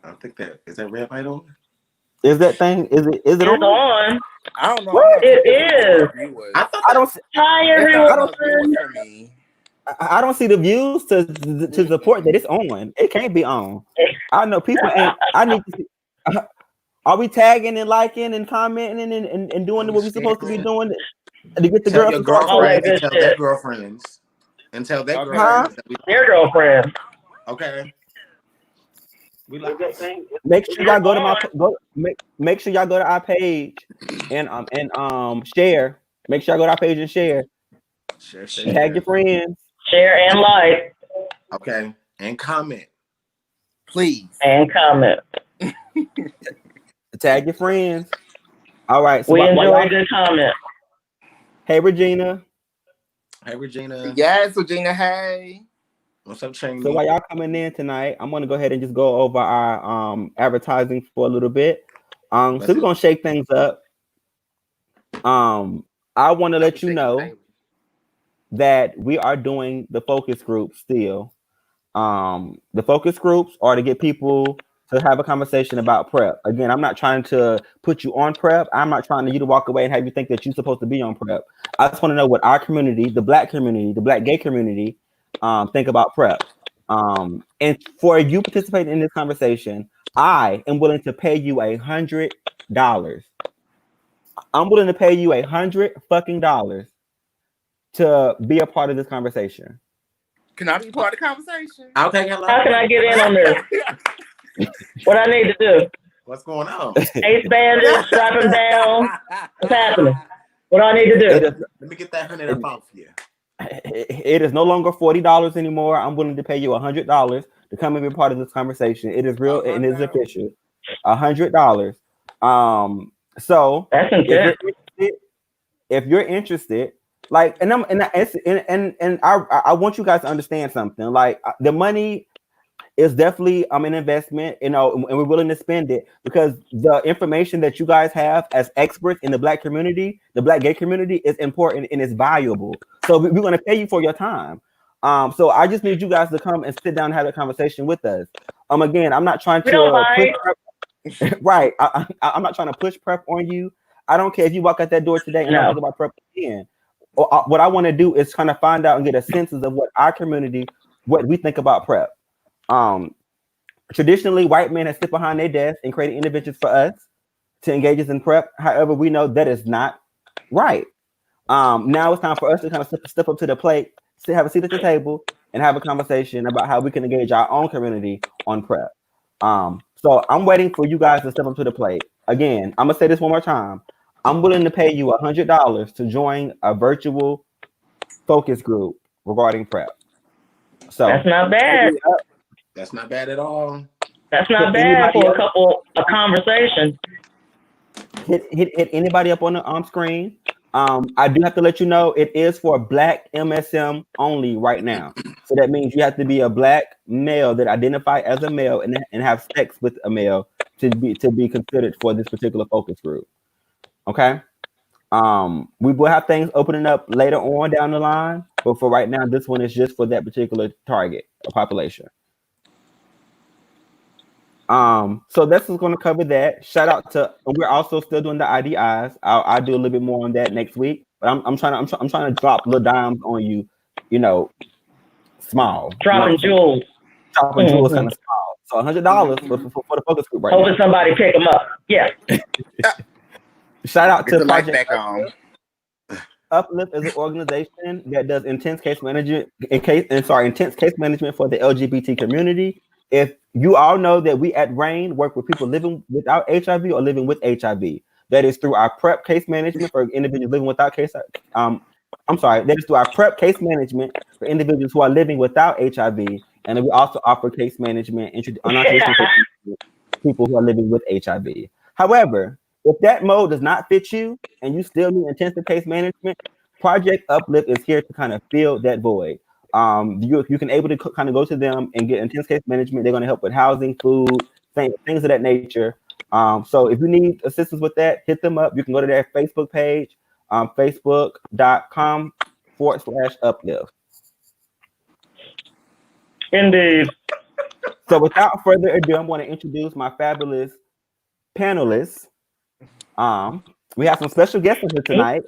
I think that is that red light on? Is that thing? Is it It's on? on. I don't know. What? It is. I thought I don't. Hi, It's not everyone. enough viewers for me. I don't see the views to support that it's on. It can't be on. I know people ain't. I need to see. Are we tagging and liking and commenting and doing what we're supposed to be doing to get the tell girls your to start girlfriends good and tell shit. their girlfriends and tell their Okay. girlfriends that we Their girlfriend. okay. We like that thing. Make sure y'all go to my make sure y'all go to our page and share. Make sure y'all go to our page and share. Share. Tag your friends. Share and like. Okay. And comment. Please. And comment. Tag your friends. All right. So we enjoy a good comment. Hey Regina. Hey Regina. Yes, Regina. Hey. What's up, Cheney? So while y'all coming in tonight, I'm gonna go ahead and just go over our advertising for a little bit. So we're gonna shake things up. I want to let you know that we are doing the focus group still. The focus groups are to get people to have a conversation about prep. Again, I'm not trying to put you on prep. I'm not trying to you to walk away and have you think that you're supposed to be on prep. I just want to know what our community, the black gay community, think about prep. And for you participating in this conversation, I am willing to pay you $100. I'm willing to pay you $100 to be a part of this conversation. Can I be part of the conversation? Okay, how can I get in on this? What I need to do? What's going on? Ace bandit, strap him down. What's happening? What do I need to do? Let me get that $100 up off you. It is no longer $40 anymore. I'm willing to pay you $100 to come and be part of this conversation. It is real and it is official. $100. So That's if you're interested, like, and I want you guys to understand something. Like, the money is definitely an investment, and we're willing to spend it because the information that you guys have as experts in the black community, the black gay community, is important and is valuable. So we're going to pay you for your time. So I just need you guys to come and sit down and have a conversation with us. Again, I'm not trying to push prep, right. I'm not trying to push prep on you. I don't care if you walk out that door today and not talk about prep again. What I want to do is kind of find out and get a sense of what our community, what we think about prep. Traditionally, white men have sit behind their desk and created individuals for us to engage us in prep. However, we know that is not right. Now it's time for us to kind of step up to the plate, have a seat at the table, and have a conversation about how we can engage our own community on prep. So I'm waiting for you guys to step up to the plate. Again, I'm gonna say this one more time. I'm willing to pay you $100 to join a virtual focus group regarding prep. So that's not bad. That's not bad at all. That's not bad for a conversation. Hit anybody up on the screen. I do have to let you know it is for black MSM only right now. So that means you have to be a black male that identify as a male and have sex with a male to be considered for this particular focus group. Okay. We will have things opening up later on down the line, but for right now, this one is just for that particular target population. So this is going to cover that. Shout out to, and we're also still doing the IDIs. I'll do a little bit more on that next week. But I'm trying to drop little dimes on you, small. Dropping jewels. Dropping jewels kind of small. So $100 for the focus group right now. Hoping somebody pick them up. Yeah. Shout out to Project Project back on. Uplift is an organization that does intense case management for the LGBT community. If you all know that we at RAIN work with people living without HIV or living with HIV, that is through our PrEP case management for individuals living without case. That is through our PrEP case management for individuals who are living without HIV, and then we also offer case management people who are living with HIV. However, if that mode does not fit you and you still need intensive case management, Project Uplift is here to kind of fill that void. You can able to kind of go to them and get intense case management. They're going to help with housing, food, things of that nature. So if you need assistance with that, hit them up. You can go to their Facebook page, facebook.com/uplift. Indeed. So without further ado, I'm going to introduce my fabulous panelists. We have some special guests in here tonight,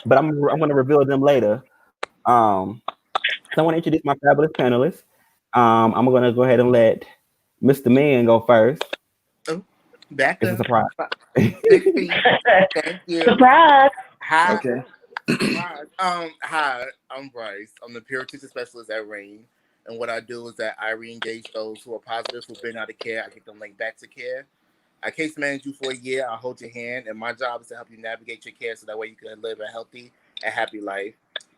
but I'm going to reveal them later. So I want to introduce my fabulous panelists. I'm going to go ahead and let Mr. Man go first. Oh, back It's a up. surprise. 16. Thank you. Surprise. Hi. Okay. Hi, I'm Bryce. I'm the peer teacher specialist at Rain. And what I do is that I re-engage those who are positive who've been out of care. I get them linked back to care. I case manage you for a year. I hold your hand, and my job is to help you navigate your care so that way you can live a healthy and happy life.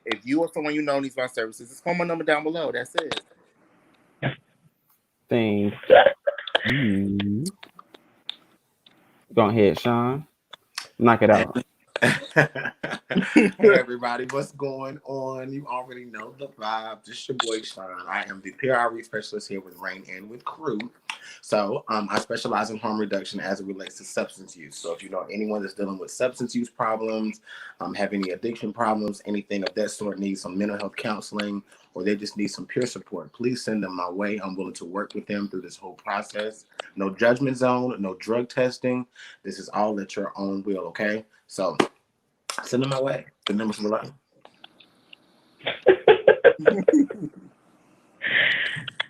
If you or someone you know needs my services, just call my number down below. That's it. Thank you. Go ahead, Shawn. Knock it out. Hey everybody, what's going on? You already know the vibe. This is your boy Shawn. I am the peer outreach specialist here with Rain and with Crew. So I specialize in harm reduction as it relates to substance use. So if you know anyone that's dealing with substance use problems, have any addiction problems, anything of that sort, needs some mental health counseling, or they just need some peer support, please send them my way. I'm willing to work with them through this whole process. No judgment zone, no drug testing. This is all at your own will, okay? So send them my way. The number's below.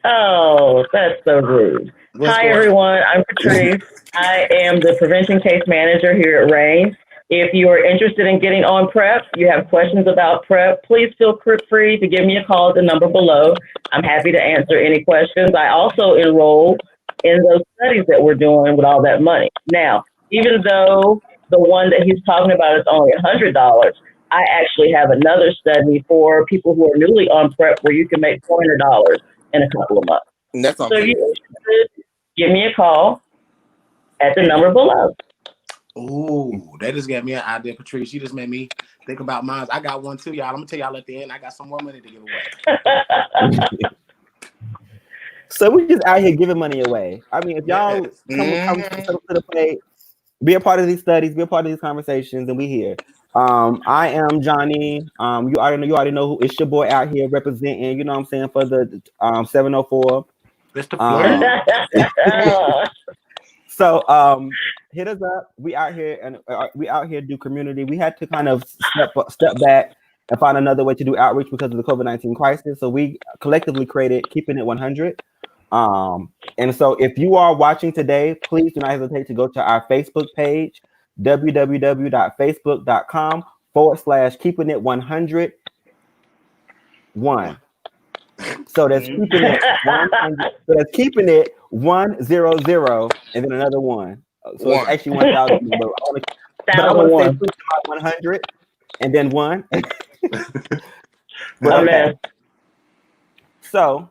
Oh, that's so rude. Hi, everyone. I'm Patrice. I am the prevention case manager here at Rain. If you are interested in getting on PrEP, you have questions about PrEP, please feel free to give me a call at the number below. I'm happy to answer any questions. I also enroll in those studies that we're doing with all that money. Now, even though the one that he's talking about is only $100, I actually have another study for people who are newly on PrEP where you can make $400 in a couple of months. That's So if you're interested, give me a call at the number below. Ooh, that just got me an idea, Patrice. You just made me think about mine. I got one too, y'all. I'm gonna tell y'all at the end. I got some more money to give away. So we just out here giving money away. I mean, if y'all come to the plate, be a part of these studies, be a part of these conversations, and we here. I am Johnny. You already know who it's your boy out here representing. You know what I'm saying, for the 704. So hit us up. We out here and we out here do community. We had to kind of step back and find another way to do outreach because of the COVID-19 crisis. So we collectively created Keeping It 100. And so if you are watching today, please do not hesitate to go to our Facebook page, www.facebook.com/Keeping It 100. So that's keeping it 100. So that's keeping it 100 and then another one. So it's actually 1,000. But I want to say 100 and then one. But okay. So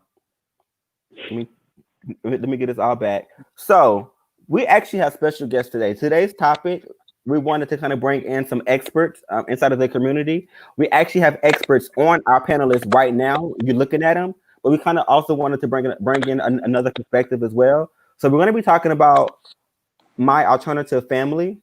let me get this all back. So we actually have special guests today. Today's topic, we wanted to kind of bring in some experts inside of the community. We actually have experts on our panelists right now. You're looking at them, but we kind of also wanted to bring in another perspective as well. So we're going to be talking about my alternative family.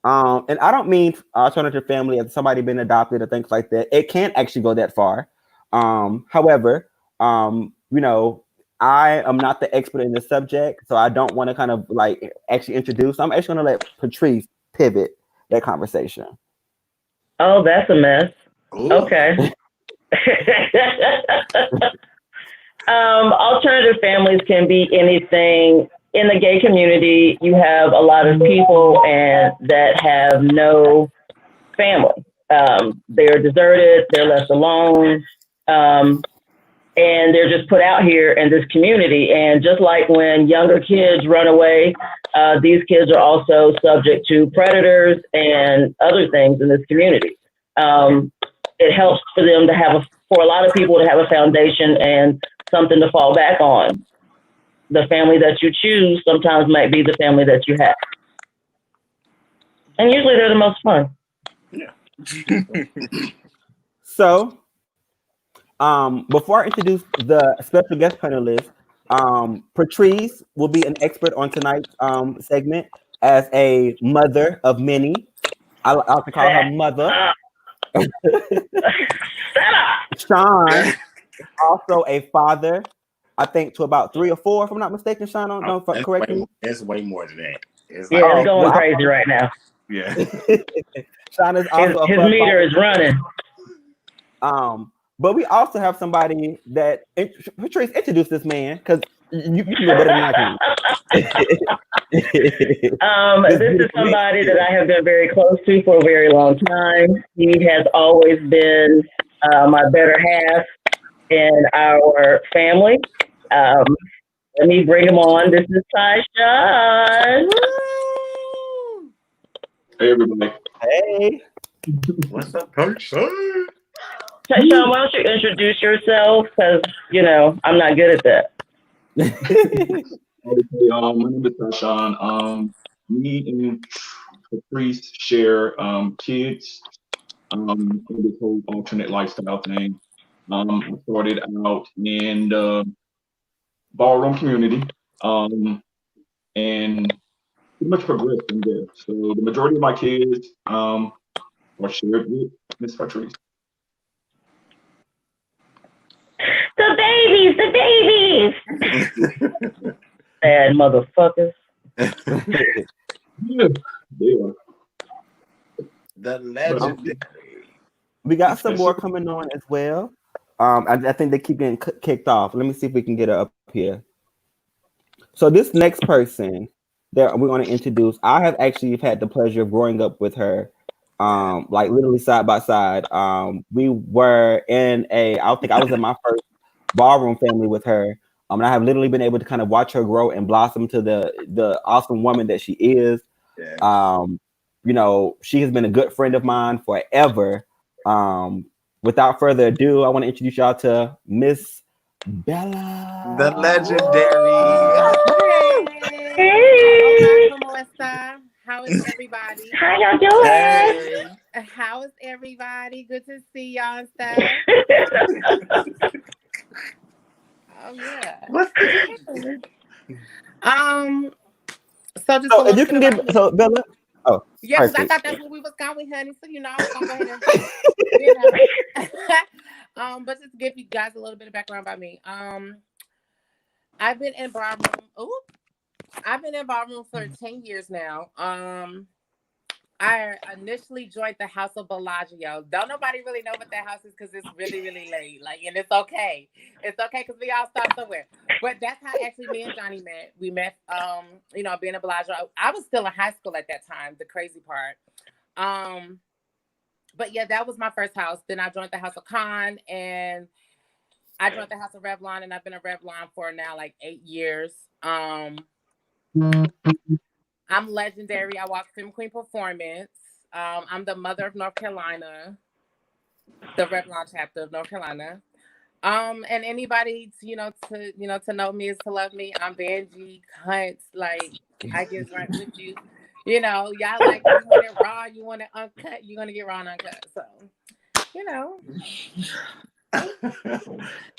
And I don't mean alternative family as somebody being adopted or things like that. It can't actually go that far. However, you know, I am not the expert in the subject, so I don't want to kind of like actually introduce. I'm actually going to let Patrice pivot that conversation. Oh, that's a mess. Ooh. Okay. Alternative families can be anything. In the gay community, you have a lot of people that have no family. They're deserted, they're left alone, and they're just put out here in this community. And just like when younger kids run away, these kids are also subject to predators and other things in this community. It helps for them to for a lot of people to have a foundation and something to fall back on. The family that you choose sometimes might be the family that you have. And usually they're the most fun. Yeah. So, before I introduce the special guest panelist, Patrice will be an expert on tonight's segment as a mother of many. I like to call her mother. Shawn is also a father I think, to about 3 or 4, if I'm not mistaken. Shawn, no, correct me. It's way more than that. It's Yeah, like, it's going crazy right now. yeah. Shawn is also His meter is running. But we also have somebody that Patrice, introduce this man, because you can do better than I can. This is somebody that I have been very close to for a very long time. He has always been my better half in our family. Let me bring him on. This is Shawn. Hey, everybody. Hey. What's up, person? Shawn, why don't you introduce yourself? Because, I'm not good at that. Okay, my name is Shawn. Me and Patrice share kids in this whole alternate lifestyle thing. I started out in the ballroom community and pretty much progressed from there. So the majority of my kids are shared with Miss Patrice. The babies. Bad motherfuckers. Yeah, they are. The legendary. We got some more coming on as well. I think they keep getting kicked off. Let me see if we can get her up here. So this next person that we're going to introduce, I have actually had the pleasure of growing up with her, like literally side by side. We were I think I was in my first ballroom family with her. And I have literally been able to kind of watch her grow and blossom to the awesome woman that she is. Yeah. She has been a good friend of mine forever. Without further ado, I want to introduce y'all to Miss Bella. The legendary. Hey. Hola, ¿cómo está? How is everybody? How y'all doing? Hey. How is everybody? Good to see y'all and stuff. Oh yeah. What's the So just a So little you bit can about give so Bella. Oh, yeah, because I perfect. thought that's what we was going, honey. So I was gonna go ahead and but just to give you guys a little bit of background about me. I've been in ballroom for 10 years now. I initially joined the House of Bellagio. Don't nobody really know what that house is because it's really, really late. And it's okay. It's okay because we all start somewhere. But that's how actually me and Johnny met. We met, being a Bellagio. I was still in high school at that time, the crazy part. But yeah, that was my first house. Then I joined the House of Con and I joined the House of Revlon, and I've been a Revlon for now 8 years. I'm legendary. I walk Femme Queen Performance. I'm the mother of North Carolina, the Revlon chapter of North Carolina. And anybody to know me is to love me. I'm Benji Cunt. I get right with you. Y'all you want it raw, you want it uncut, you're gonna get raw and uncut. So,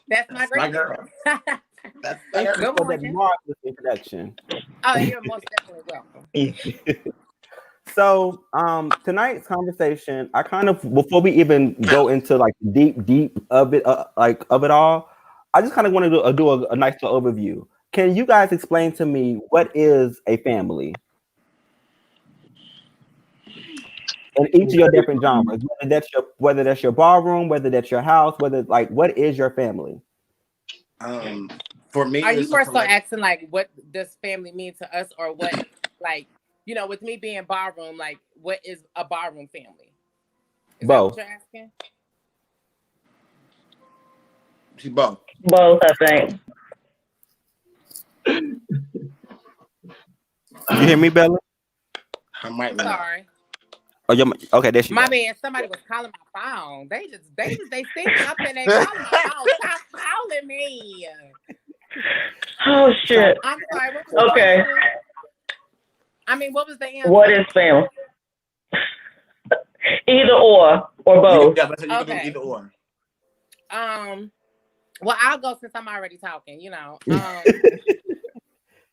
that's my great girl. That's Thank you Good for morning. that marvelous introduction. Oh, you're most definitely welcome. So tonight's conversation, I kind of, before we even go into deep of it, of it all, I just kind of want to do a nice little overview. Can you guys explain to me what is a family in each of your different genres? Whether that's your ballroom, whether that's your house, what is your family? For me, are you more so asking what does family mean to us, or what with me being ballroom, what is a ballroom family? Is both. that what you're asking? She both. Both, I think. You hear me, Bella? I might be sorry. Oh, okay, there she My go. man, somebody was calling my phone. They see something, they calling my phone. Stop calling me. Oh shit. I'm sorry. What was Okay. the question? I mean, what was the answer? What is family? Either or both. You can do either or. Well, I'll go since I'm already talking.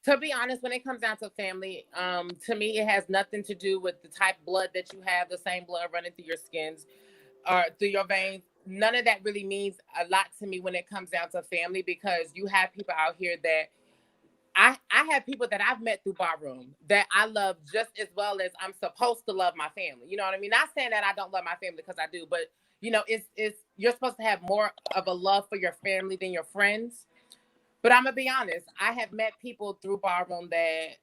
To be honest, when it comes down to family, to me, it has nothing to do with the type of blood that you have, the same blood running through your skins or through your veins. none of that really means a lot to me when it comes down to family, because you have people out here that I have people that I've met through barroom that I love just as well as I'm supposed to love my family. You know what I mean? Not saying that I don't love my family, because I do, but you know, it's you're supposed to have more of a love for your family than your friends. But I'm gonna be honest, I have met people through barroom that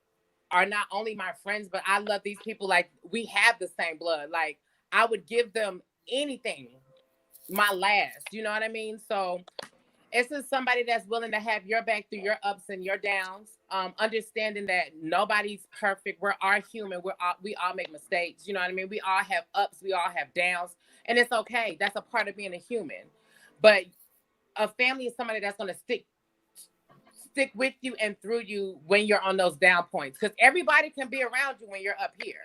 are not only my friends, but I love these people like we have the same blood. Like I would give them anything, my last. You know what I mean? So it's just somebody that's willing to have your back through your ups and your downs. Understanding that nobody's perfect. We're all human. We all make mistakes. You know what I mean? We all have ups. We all have downs, and it's okay. That's a part of being a human. But a family is somebody that's going to stick with you and through you when you're on those down points. Because everybody can be around you when you're up here.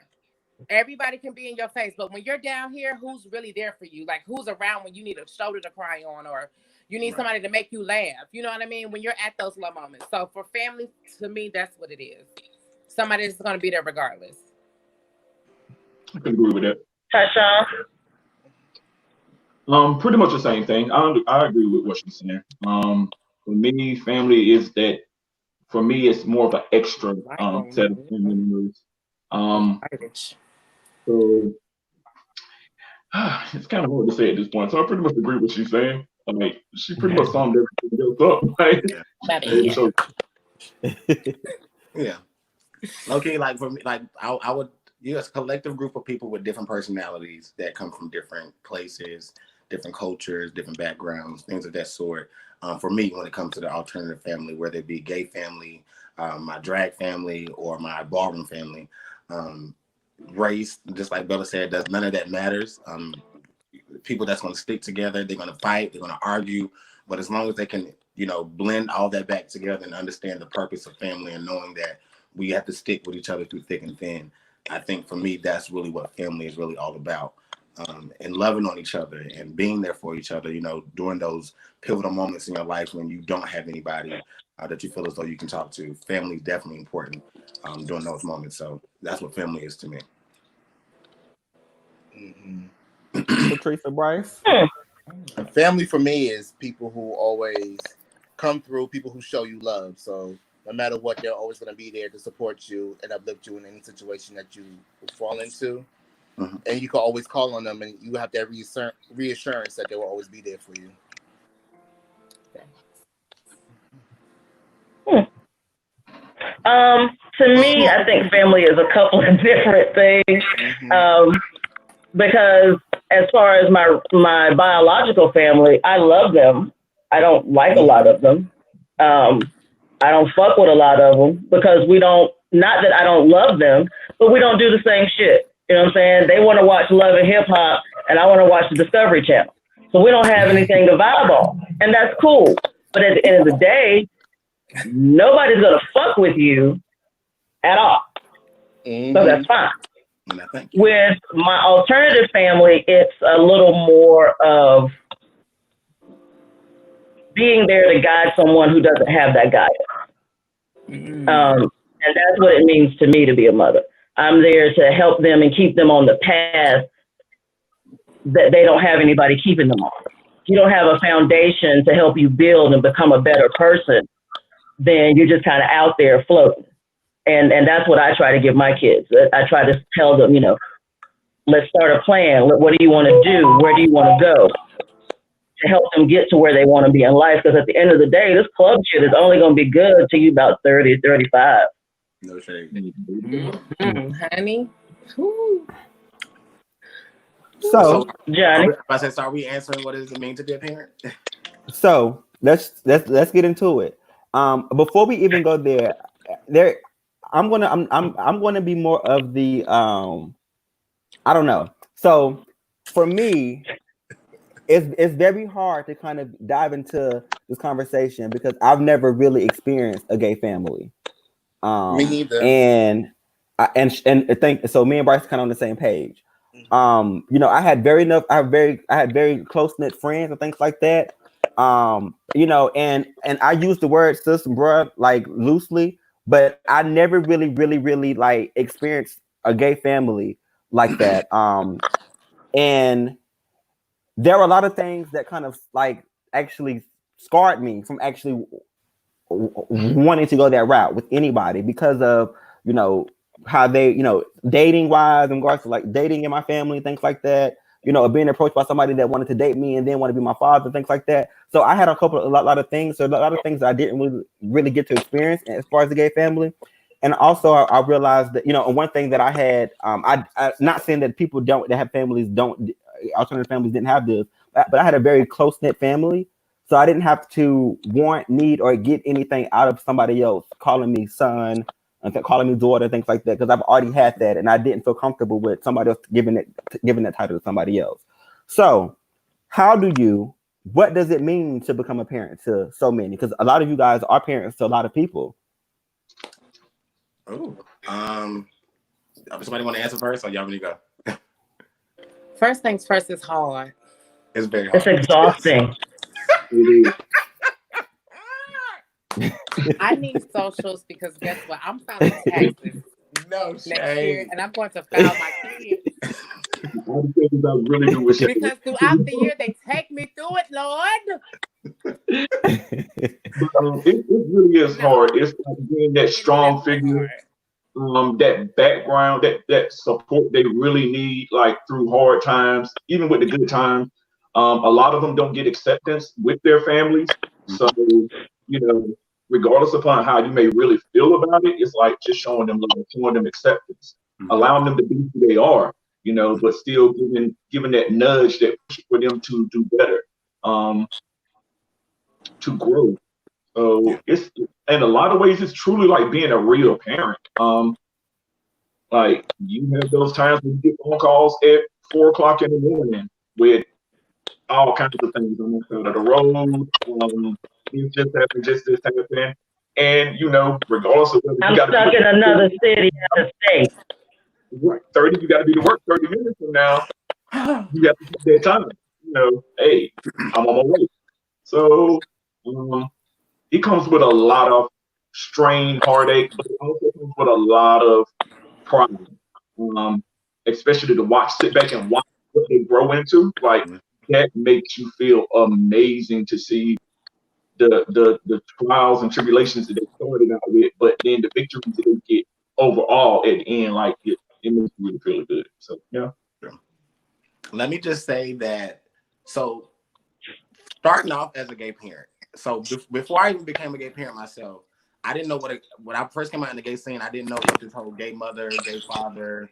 Everybody can be in your face, but when you're down here, who's really there for you? Like who's around when you need a shoulder to cry on, or you need somebody to make you laugh? You know what I mean? When you're at those low moments. So for family, to me, that's what it is. Somebody that's going to be there regardless. I can agree with that. Hi, Shawn. Pretty much the same thing. I agree with what she's saying. For me, family is that. For me, it's more of an extra set of family members. So it's kind of hard to say at this point. So I pretty much agree with what she's saying. Like she pretty much summed everything else up. Yeah. Okay, like for me, like I would, it's a collective group of people with different personalities that come from different places, different cultures, different backgrounds, things of that sort. For me, when it comes to the alternative family, whether it be gay family, my drag family, or my ballroom family, race, just like Bella said, none of that matters. People that's going to stick together, they're going to fight, they're going to argue, but as long as they can, blend all that back together and understand the purpose of family and knowing that we have to stick with each other through thick and thin, I think for me, that's really what family is really all about. And loving on each other and being there for each other, during those pivotal moments in your life when you don't have anybody that you feel as though you can talk to. Family is definitely important during those moments. So that's what family is to me. Patrice or Bryce? Family for me is people who always come through, people who show you love. So no matter what, they're always going to be there to support you and uplift you in any situation that you fall into. Mm-hmm. And you can always call on them, and you have that reassurance that they will always be there for you. To me, I think family is a couple of different things. Because as far as my biological family, I love them. I don't like a lot of them. I don't fuck with a lot of them because we don't, not that I don't love them, but we don't do the same shit. You know what I'm saying? They want to watch Love and Hip Hop, and I want to watch the Discovery Channel. So we don't have anything to vibe on, and that's cool. But at the end of the day, nobody's going to fuck with you at all. So that's fine. With my alternative family, it's a little more of being there to guide someone who doesn't have that guidance. And that's what it means to me to be a mother. I'm there to help them and keep them on the path that they don't have anybody keeping them on. If you don't have a foundation to help you build and become a better person, then you're just kind of out there floating. And that's what I try to give my kids. I try to tell them, let's start a plan. What do you want to do? Where do you want to go? To help them get to where they want to be in life. Because at the end of the day, this club shit is only going to be good till you about 30, 35. No shade. Honey. So Johnny, so are we answering what does it mean to be a parent? So let's get into it. Before we even go there, I'm gonna be more of the I don't know. So for me, it's very hard to kind of dive into this conversation because I've never really experienced a gay family. Me neither. And I think so. Me and Bryce are kind of on the same page. I had very close knit friends and things like that. And I use the word sis and bruh like loosely, but I never really like experienced a gay family like that. And there were a lot of things that kind of like actually scarred me from actually wanting to go that route with anybody because of how they dating wise in regards to like dating in my family, things like that, being approached by somebody that wanted to date me and then want to be my father, things like that. So I had a lot of things, so a lot of things that I didn't really get to experience as far as the gay family. And also I realized that one thing that I had, I not saying that people that have families don't, alternative families didn't have this, but I had a very close knit family. So I didn't have to want, need, or get anything out of somebody else calling me son and calling me daughter, things like that, because I've already had that, and I didn't feel comfortable with somebody else giving that title to somebody else. So, what does it mean to become a parent to so many? Because a lot of you guys are parents to a lot of people. Oh, somebody want to answer first, or y'all want me to go? First things first, it's hard. It's very hard. It's exhausting. I need socials because guess what? I'm filing taxes No next year, shade. and I'm going to file my kids. All the things I really do with Because throughout the year they take me through it, Lord. It really is hard. It's like being that strong figure, that background, that support they really need, like through hard times, even with the good times. A lot of them don't get acceptance with their families. So, regardless upon how you may really feel about it, it's like just showing them love, showing them acceptance, allowing them to be who they are, but still giving that nudge that push for them to do better, to grow. So it's in a lot of ways, it's truly like being a real parent. Like you have those times when you get phone calls at 4 o'clock in the morning with all kinds of things on the side of the road. This happened. And regardless of whether I'm stuck in another city, another state. Right, 30, you got to be to work 30 minutes from now. You have to take that time. Hey, I'm on my way. So it comes with a lot of strain, heartache, but it also comes with a lot of pride. Especially to sit back and watch what they grow into. Like that makes you feel amazing to see the trials and tribulations that they started out with, but then the victories that they get overall at the end, like it makes you really feel good. So yeah. Let me just say that. So starting off as a gay parent. So before I even became a gay parent myself, I didn't know when I first came out in the gay scene, I didn't know what this whole gay mother, gay father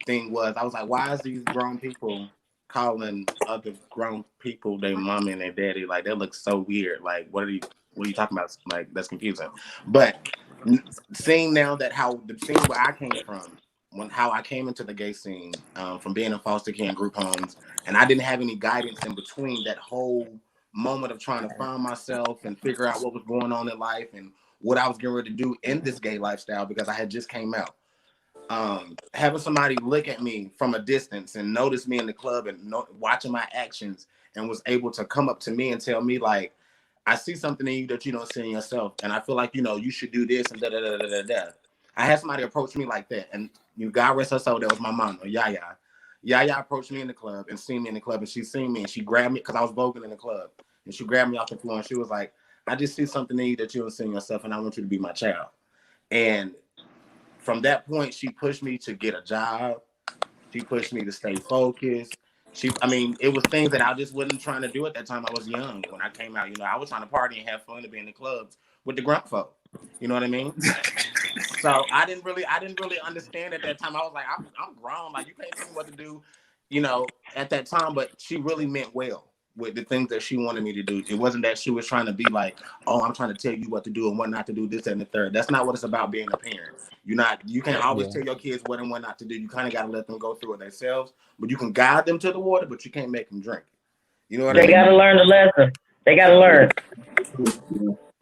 thing was. I was like, why is these grown people calling other grown people their mommy and their daddy? Like that looks so weird. Like what are you talking about? Like that's confusing. But seeing now that how the scene where I came from, how I came into the gay scene, from being in foster care and group homes, and I didn't have any guidance in between that whole moment of trying to find myself and figure out what was going on in life and what I was getting ready to do in this gay lifestyle because I had just came out. Having somebody look at me from a distance and notice me in the club and watching my actions and was able to come up to me and tell me like, I see something in you that you don't see in yourself, and I feel like you should do this and da da da da da da. I had somebody approach me like that, and God rest her soul, that was my mama, Yaya. Yaya approached me in the club and seen me in the club, and she seen me and she grabbed me because I was voguing in the club, and she grabbed me off the floor and she was like, "I just see something in you that you don't see in yourself, and I want you to be my child." And from that point, she pushed me to get a job. She pushed me to stay focused. It was things that I just wasn't trying to do at that time. I was young when I came out. I was trying to party and have fun and be in the clubs with the grunt folk. You know what I mean? So I didn't really understand at that time. I was like, I'm grown. Like you can't tell me what to do, at that time. But she really meant well with the things that she wanted me to do. It wasn't that she was trying to be like, oh, I'm trying to tell you what to do and what not to do, this and the third. That's not what it's about being a parent. You can't always tell your kids what and what not to do. You kind of got to let them go through it themselves. But you can guide them to the water, but you can't make them drink it. You know what I mean? They got to learn the lesson. They got to learn.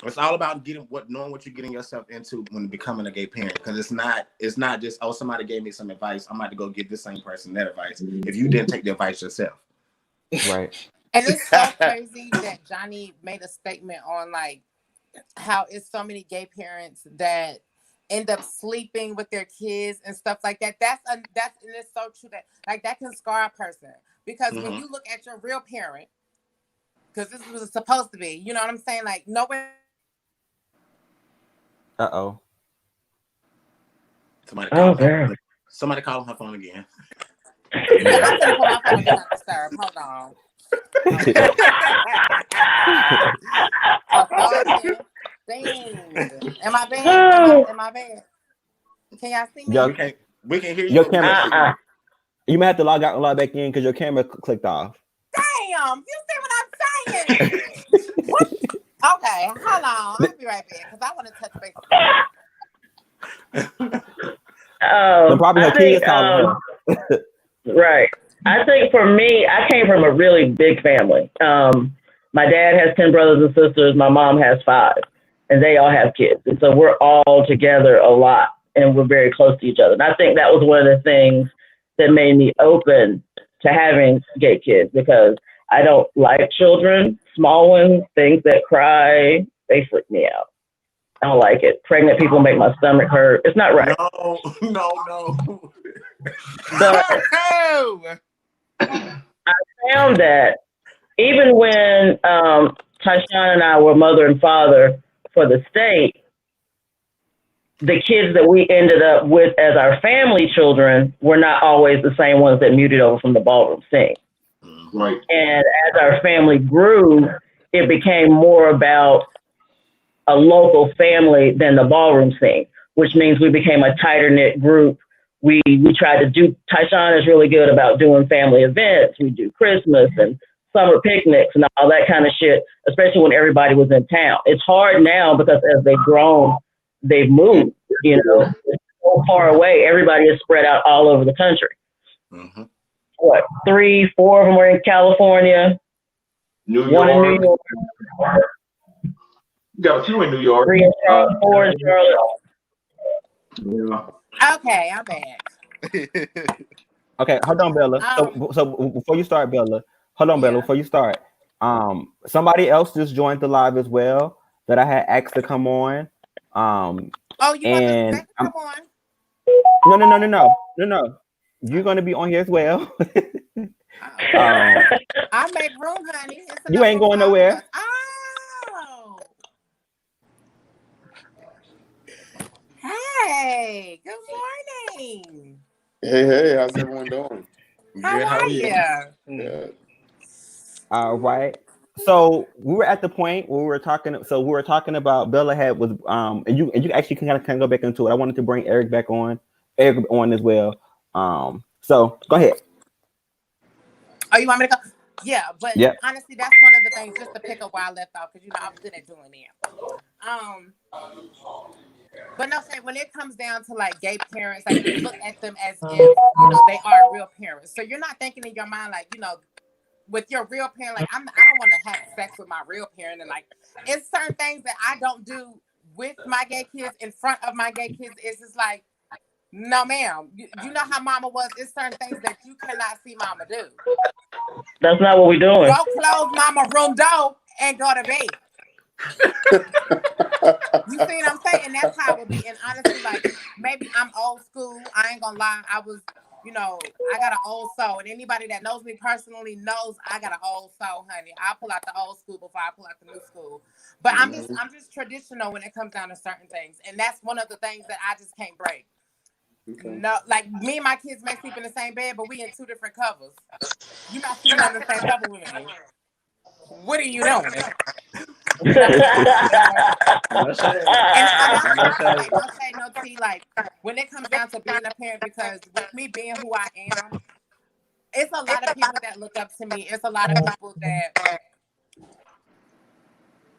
It's all about knowing what you're getting yourself into when becoming a gay parent, because it's not just, oh, somebody gave me some advice, I'm about to go give this same person that advice if you didn't take the advice yourself. Right. And it's so crazy that Johnny made a statement on like how it's so many gay parents that end up sleeping with their kids and stuff like that. And it's so true that like that can scar a person. Because when you look at your real parent, because this was supposed to be, you know what I'm saying? Like, nowhere. Uh-oh. Somebody call her phone again. Yeah, I'm gonna put my phone and do not disturb. Hold on. Dang. Am I bad? Am I bad? Can y'all see me? We can hear you. Your camera. You might have to log out and log back in because your camera clicked off. Damn, you see what I'm saying? What? Okay, hold on. I'll be right back because I want to touch base. Probably her kids calling her. Right. I think for me, I came from a really big family. My dad has 10 brothers and sisters. My mom has 5, and they all have kids. And so we're all together a lot, and we're very close to each other. And I think that was one of the things that made me open to having gay kids, because I don't like children, small ones, things that cry, they freak me out. I don't like it. Pregnant people make my stomach hurt. It's not right. No. But I found that even when Tyshawn and I were mother and father for the state, the kids that we ended up with as our family children were not always the same ones that muted over from the ballroom scene. Right. And as our family grew, it became more about a local family than the ballroom scene, which means we became a tighter knit group. We tried to do, Tyshawn is really good about doing family events. We do Christmas and summer picnics and all that kind of shit, especially when everybody was in town. It's hard now because as they've grown, they've moved, it's so far away. Everybody is spread out all over the country. Mm-hmm. What, 3, 4 of them were in California, one in New York. You got a few in New York. 3 in Charlotte, 4 in Charlotte. Yeah. Okay, I'm back. Okay, hold on, Bella. So before you start, Bella, before you start, somebody else just joined the live as well that I had asked to come on. You want to come on? No. You're gonna be on here as well. I make room, honey. You ain't going nowhere. Oh. Hey, good morning. Hey, how's everyone doing? How are you? Good. All right. So we were at the point where we were talking. So we were talking about Bella was and you actually can kind of go back into it. I wanted to bring Eric on as well. So go ahead. Oh, you want me to go? Yeah, but honestly, that's one of the things, just to pick up where I left off, because I'm good at doing that. But no, say when it comes down to like gay parents, like you look at them as if they are real parents. So you're not thinking in your mind like with your real parent, like I don't want to have sex with my real parent, and like it's certain things that I don't do with my gay kids in front of my gay kids. It's just like, no, ma'am. You know how mama was. It's certain things that you cannot see mama do. That's not what we're doing. Go close mama room door and go to bed. You see what I'm saying? That's how it would be. And honestly, like maybe I'm old school. I ain't gonna lie. I was, I got an old soul. And anybody that knows me personally knows I got an old soul, honey. I'll pull out the old school before I pull out the new school. But I'm just traditional when it comes down to certain things. And that's one of the things that I just can't break. Okay. No, like me and my kids may sleep in the same bed, but we in 2 different covers. You're not sleeping on the same cover with me. What are you doing? No tea. Like when it comes down to being a parent, because with me being who I am, it's a lot of people that look up to me. It's a lot of people that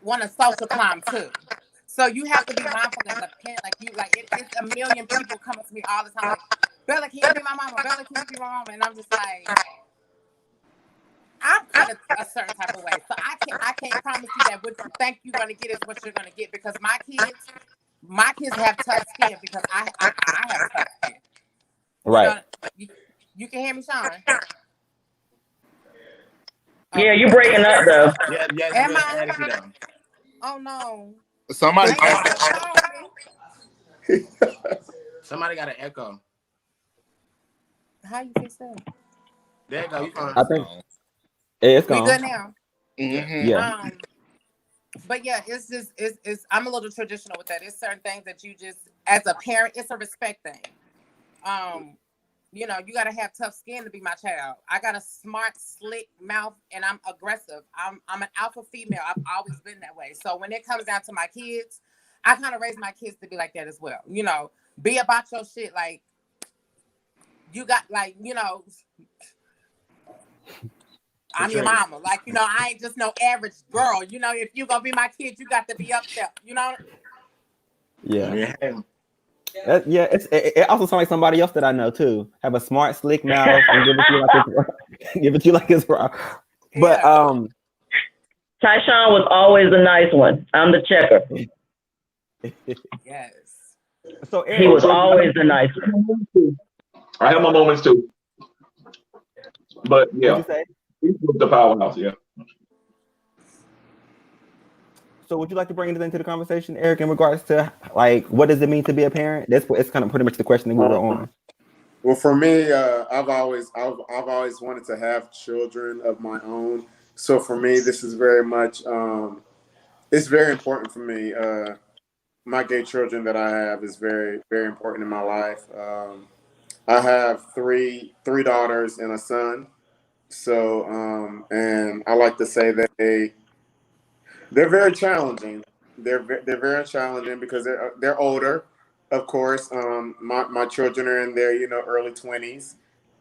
want to social climb too. So you have to be mindful as a parent. It's a million people coming to me all the time. Like, Bella, can you be my mama? Bella, can you be my mama? And I'm just like, I'm cut a certain type of way. So I can't promise you that what you think you're gonna get is what you're gonna get, because my kids have tough skin because I have tough skin. Right. You can hear me, Shawn? Yeah, you're breaking up though. Yeah. Am I? Oh no. Somebody got an echo. How you fix that? There you go. You fine. I think it's We gone. good now. Mm-hmm. Yeah. But yeah, it's just it's I'm a little traditional with that. It's certain things that you just as a parent, it's a respect thing. You know, you gotta have tough skin to be my child. I got a smart, slick mouth, and I'm aggressive. I'm an alpha female. I've always been that way. So when it comes down to my kids, I kind of raise my kids to be like that as well. You know, be about your shit. Like you got, like, you know, I'm your mama. Like, you know, I ain't just no average girl. You know, if you gonna be my kid, you got to be up there. You know. Yeah. It also sounds like somebody else that I know too. Have a smart, slick mouth and give it to you like it's give it to you like it's raw. But Tyshawn was always the nice one. I'm the checker. Yes. So he was always the nice one. I have my moments too. But yeah, what'd you say? He's the powerhouse, yeah. So would you like to bring it into the conversation, Eric, in regards to like what does it mean to be a parent? It's kind of pretty much the question that we were on. Well, for me, I've always wanted to have children of my own. So for me, this is very much it's very important for me. My gay children that I have is very, very important in my life. I have three daughters and a son. So and I like to say that they're very challenging. They're very challenging because they're older, of course. My children are in their early 20s,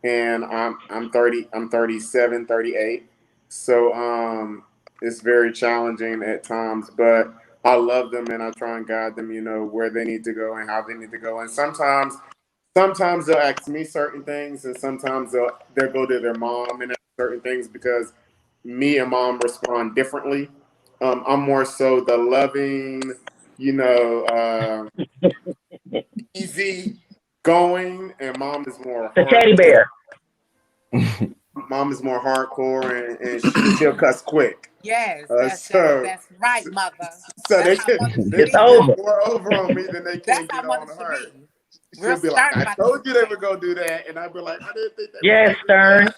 and I'm 30. I'm 37, 38. So it's very challenging at times, but I love them and I try and guide them, where they need to go and how they need to go. And sometimes they'll ask me certain things, and sometimes they'll go to their mom and ask certain things because me and mom respond differently. I'm more so the loving, easy going, and mom is more the teddy bear. Mom is more hardcore, and she'll cuss quick. Yes, that's right, mother. So that's they It's can over. get more over on me than they can That's how get on mothers her. should be. She'll be like, "I told you they were gonna do that," and I'd be like, "I didn't think that." Yes, Stern.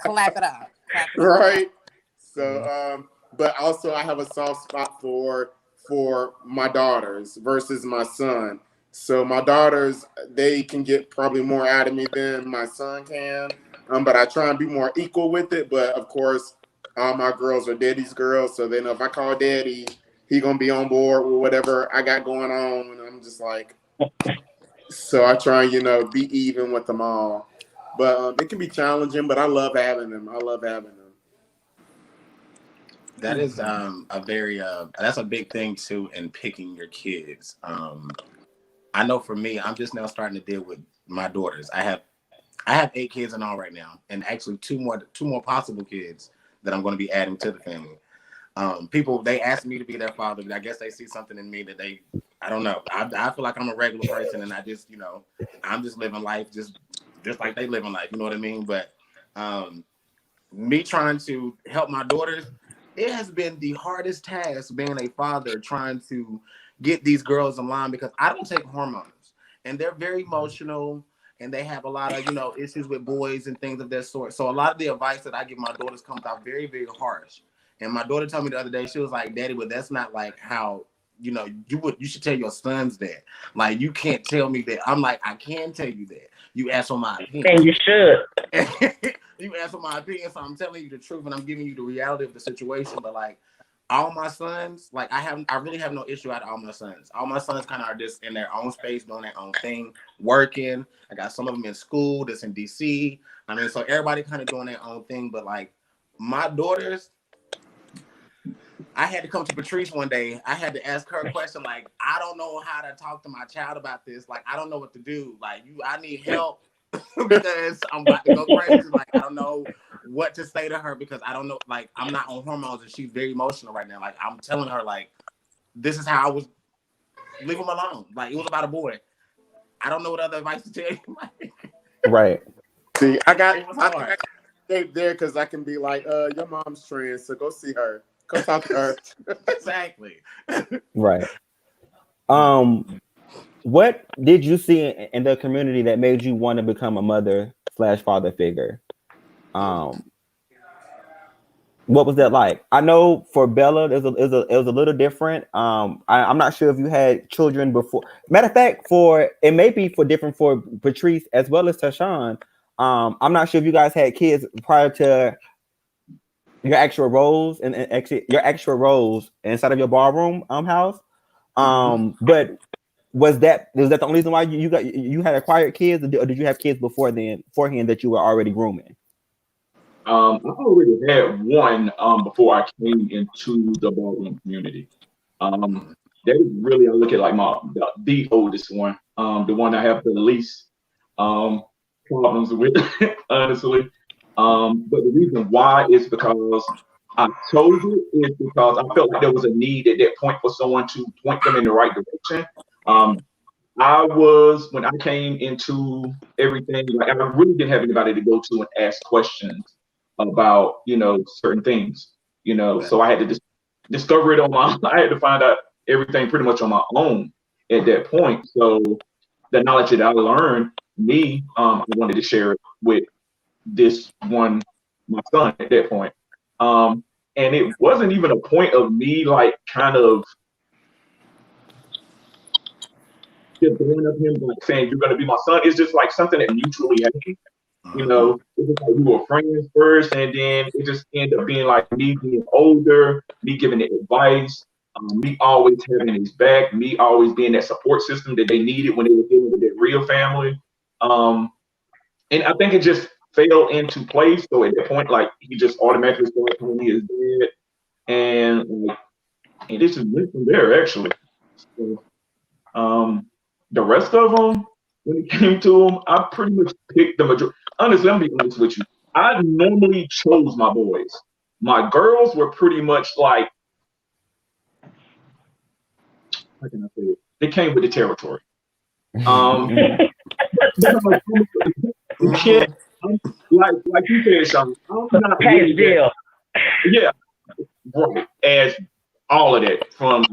Clap it up. Right. So, but also I have a soft spot for my daughters versus my son. So my daughters, they can get probably more out of me than my son can. But I try and be more equal with it. But of course, all my girls are daddy's girls, so they know if I call daddy, he gonna be on board with whatever I got going on. And I'm just like, so I try and be even with them all. But it can be challenging, but I love having them. I love having them. That is a very that's a big thing too in picking your kids. I know for me, I'm just now starting to deal with my daughters. I have 8 kids in all right now, and actually two more possible kids that I'm going to be adding to the family. People, they ask me to be their father, but I guess they see something in me that I don't know. I feel like I'm a regular person, and I just, I'm just living life just like they live in life. You know what I mean? But me trying to help my daughters, it has been the hardest task being a father, trying to get these girls in line because I don't take hormones, and they're very emotional, and they have a lot of issues with boys and things of that sort. So a lot of the advice that I give my daughters comes out very, very harsh. And my daughter told me the other day, she was like, "Daddy, but that's not like how you should tell your sons that. Like, you can't tell me that." I'm like, "I can tell you that. You asked for my opinion, and you should." You asked for my opinion, so I'm telling you the truth, and I'm giving you the reality of the situation. But like all my sons, like I really have no issue out of all my sons. All my sons kind of are just in their own space, doing their own thing, working. I got some of them in school that's in DC. I mean, so everybody kind of doing their own thing. But like my daughters, I had to come to Patrice one day. I had to ask her a question like, I don't know how to talk to my child about this. Like, I don't know what to do. Like, I need help because I'm about to go crazy. Like, I don't know what to say to her because I don't know. Like, I'm not on hormones and she's very emotional right now. Like, I'm telling her, like, this is how I was. Leave him alone. Like, it was about a boy. I don't know what other advice to tell you. Right. See, I got there because I can be like, your mom's trans, so go see her. Go talk to her. Exactly. Right. what did you see in the community that made you want to become a mother/father figure? What was that like? I know for Bella, it was a little different. I'm not sure if you had children before. Matter of fact, it may be for different for Patrice as well as Tashawn. I'm not sure if you guys had kids prior to your actual roles and actually your actual roles inside of your ballroom house. But was that the only reason why you had acquired kids, or did you have kids beforehand that you were already grooming? I already had one before I came into the ballroom community. That is really, I look at like the oldest one, the one I have the least problems with, honestly. But the reason why is because I chose it is because I felt like there was a need at that point for someone to point them in the right direction. When I came into everything, like I really didn't have anybody to go to and ask questions about, certain things, so I had to discover it on my I had to find out everything pretty much on my own at that point. So the knowledge that I learned, I wanted to share it with this one, my son at that point. And it wasn't even a point of me like kind of just going up him like saying you're gonna be my son. It's just like something that mutually happened. It was like we were friends first, and then it just ended up being like me being older, me giving it advice, me always having his back, me always being that support system that they needed when they were dealing with their real family. And I think it just fell into place. So at that point, like he just automatically started calling me his dad, and it just went from there actually. So, the rest of them, when it came to them, I pretty much picked the majority. Honestly, I'm being honest with you. I normally chose my boys. My girls were pretty much like, how can I say it? They came with the territory. You can't, like you said, Shawn, I'm not really deal. Yeah, right. As all of that from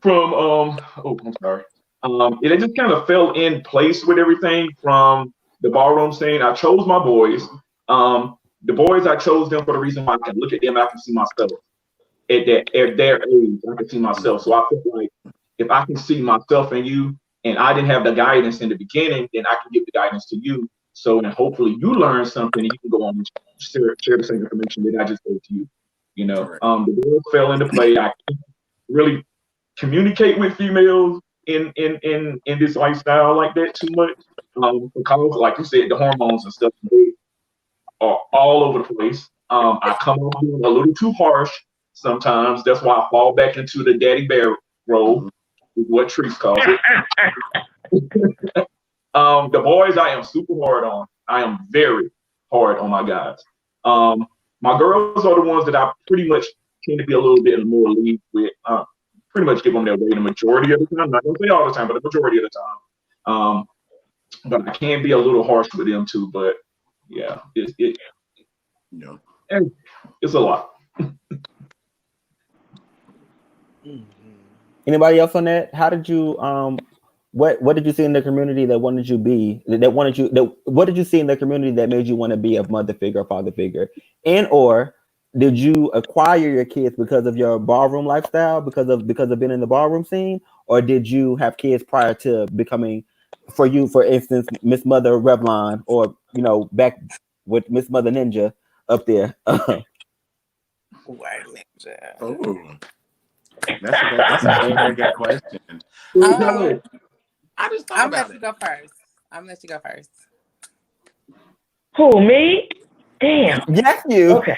I'm sorry. It just kind of fell in place with everything from the ballroom scene. I chose my boys. The boys, I chose them for the reason why I can look at them and I can see myself. At their age, I can see myself. So I feel like if I can see myself in you and I didn't have the guidance in the beginning, then I can give the guidance to you. So and hopefully you learn something and you can go on and share the same information that I just gave to you. The boys fell into play. I can't really communicate with females in this lifestyle like that too much. Because like you said, the hormones and stuff, they are all over the place. I come off being a little too harsh sometimes. That's why I fall back into the daddy bear role, is what Treese calls it. The boys I am super hard on. I am very hard on my guys. My girls are the ones that I pretty much tend to be a little bit more lead with. Pretty much give them their way the majority of the time. I'm not gonna say all the time, but the majority of the time. But I can be a little harsh with them too. But yeah, it's a lot. Anybody else on that? How did you what did you see in the community that what did you see in the community that made you want to be a mother figure or father figure? And or did you acquire your kids because of your ballroom lifestyle, because of being in the ballroom scene, or did you have kids prior to becoming, for instance, Miss Mother Revlon, or back with Miss Mother Ninja up there? White Ninja. Oh, that's a very good question. I just thought I'm about let you go first. I'm let you go first. Who, me? Damn. Yes, you. Okay.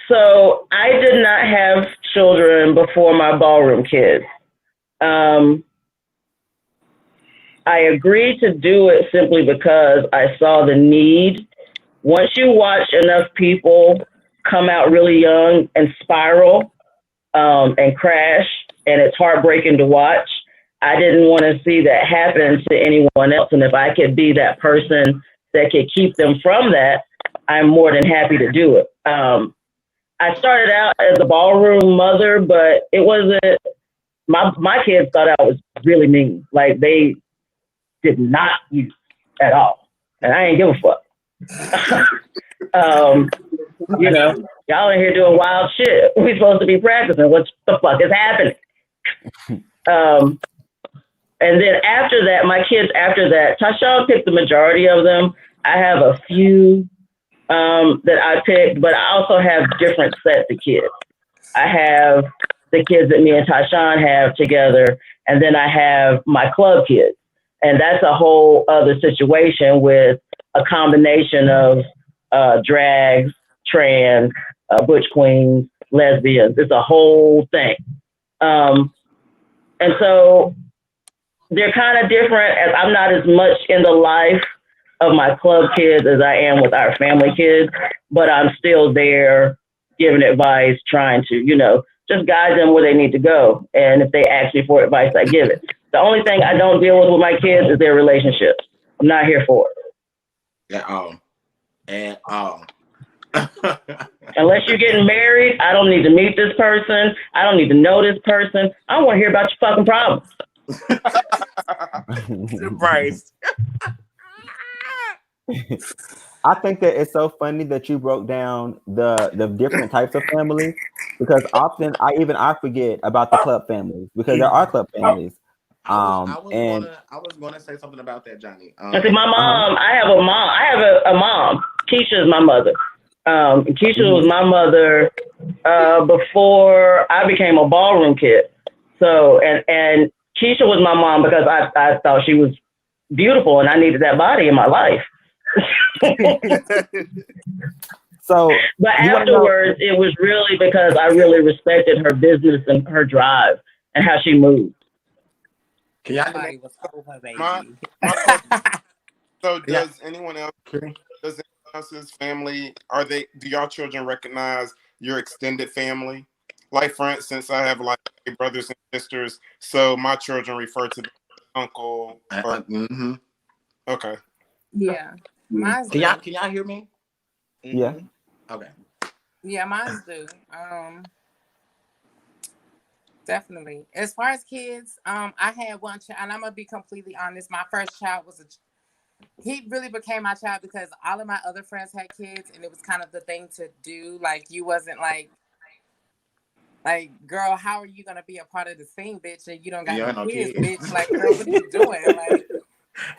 So I did not have children before my ballroom kids. I agreed to do it simply because I saw the need. Once you watch enough people come out really young and spiral and crash, and it's heartbreaking to watch, I didn't want to see that happen to anyone else. And if I could be that person that could keep them from that, I'm more than happy to do it. I started out as a ballroom mother, but it wasn't. My kids thought I was really mean. Like they did not use at all, and I ain't give a fuck. You know, y'all in here doing wild shit. We supposed to be practicing. What the fuck is happening? And then after that, my kids after that, Tashawn picked the majority of them. I have a few that I picked, but I also have different sets of kids. I have the kids that me and Tashawn have together, and then I have my club kids. And that's a whole other situation with a combination of drags, trans, butch queens, lesbians. It's a whole thing. And so they're kind of different, as I'm not as much in the life of my club kids as I am with our family kids, but I'm still there giving advice, trying to, you know, just guide them where they need to go. And if they ask me for advice, I give it. The only thing I don't deal with my kids is their relationships. I'm not here for it. At all. At all. Unless you're getting married, I don't need to meet this person. I don't need to know this person. I don't want to hear about your fucking problems. Bryce. I think that it's so funny that you broke down the different types of families, because often I forget about the club families, because there are club families. I was gonna say something about that, Johnny. See, my mom, I have a mom. Keisha is my mother. Keisha was my mother before I became a ballroom kid. So, and Keisha was my mom because I thought she was beautiful and I needed that body in my life. So, but afterwards, it was really because I really respected her business and her drive and how she moved. Can y'all So does anyone else? Does anyone else's family? Do y'all children recognize your extended family? Like, for instance, I have like brothers and sisters, so my children refer to them as uncle. Okay. Yeah. Mine's can y'all hear me? Yeah. Okay. Yeah, mine's do. Definitely. As far as kids, I had one child, and I'm gonna be completely honest. My first child was he really became my child because all of my other friends had kids, and it was kind of the thing to do. Like, you wasn't like, girl, how are you gonna be a part of the scene, bitch? And you don't got no kids, bitch. Like, girl, what are you doing? Like,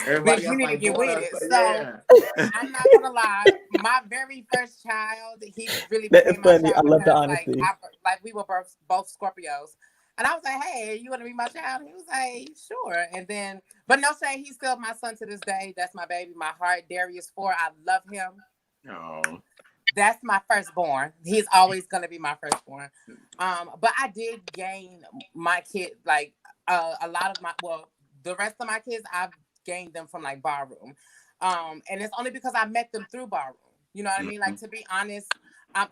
everybody bitch, you need to get with it. So yeah. I'm not gonna lie. My very first child, he really became my child. I love the honesty. We were both Scorpios. And I was like, hey, you want to be my child? He was like, sure. And then, but no shade, he's still my son to this day. That's my baby, my heart. Darius 4, I love him. Oh. That's my firstborn. He's always going to be my firstborn. But I did gain my kid, like a lot of the rest of my kids, I've gained them from like barroom. And it's only because I met them through barroom. You know what I mean? Like, to be honest,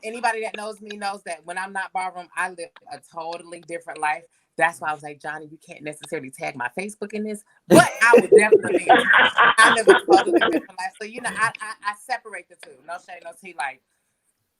anybody that knows me knows that when I'm not barroom, I live a totally different life. That's why I was like, Johnny, you can't necessarily tag my Facebook in this, but I would definitely. I live a totally different life, so you know, I separate the two. No shade, no tea. Like,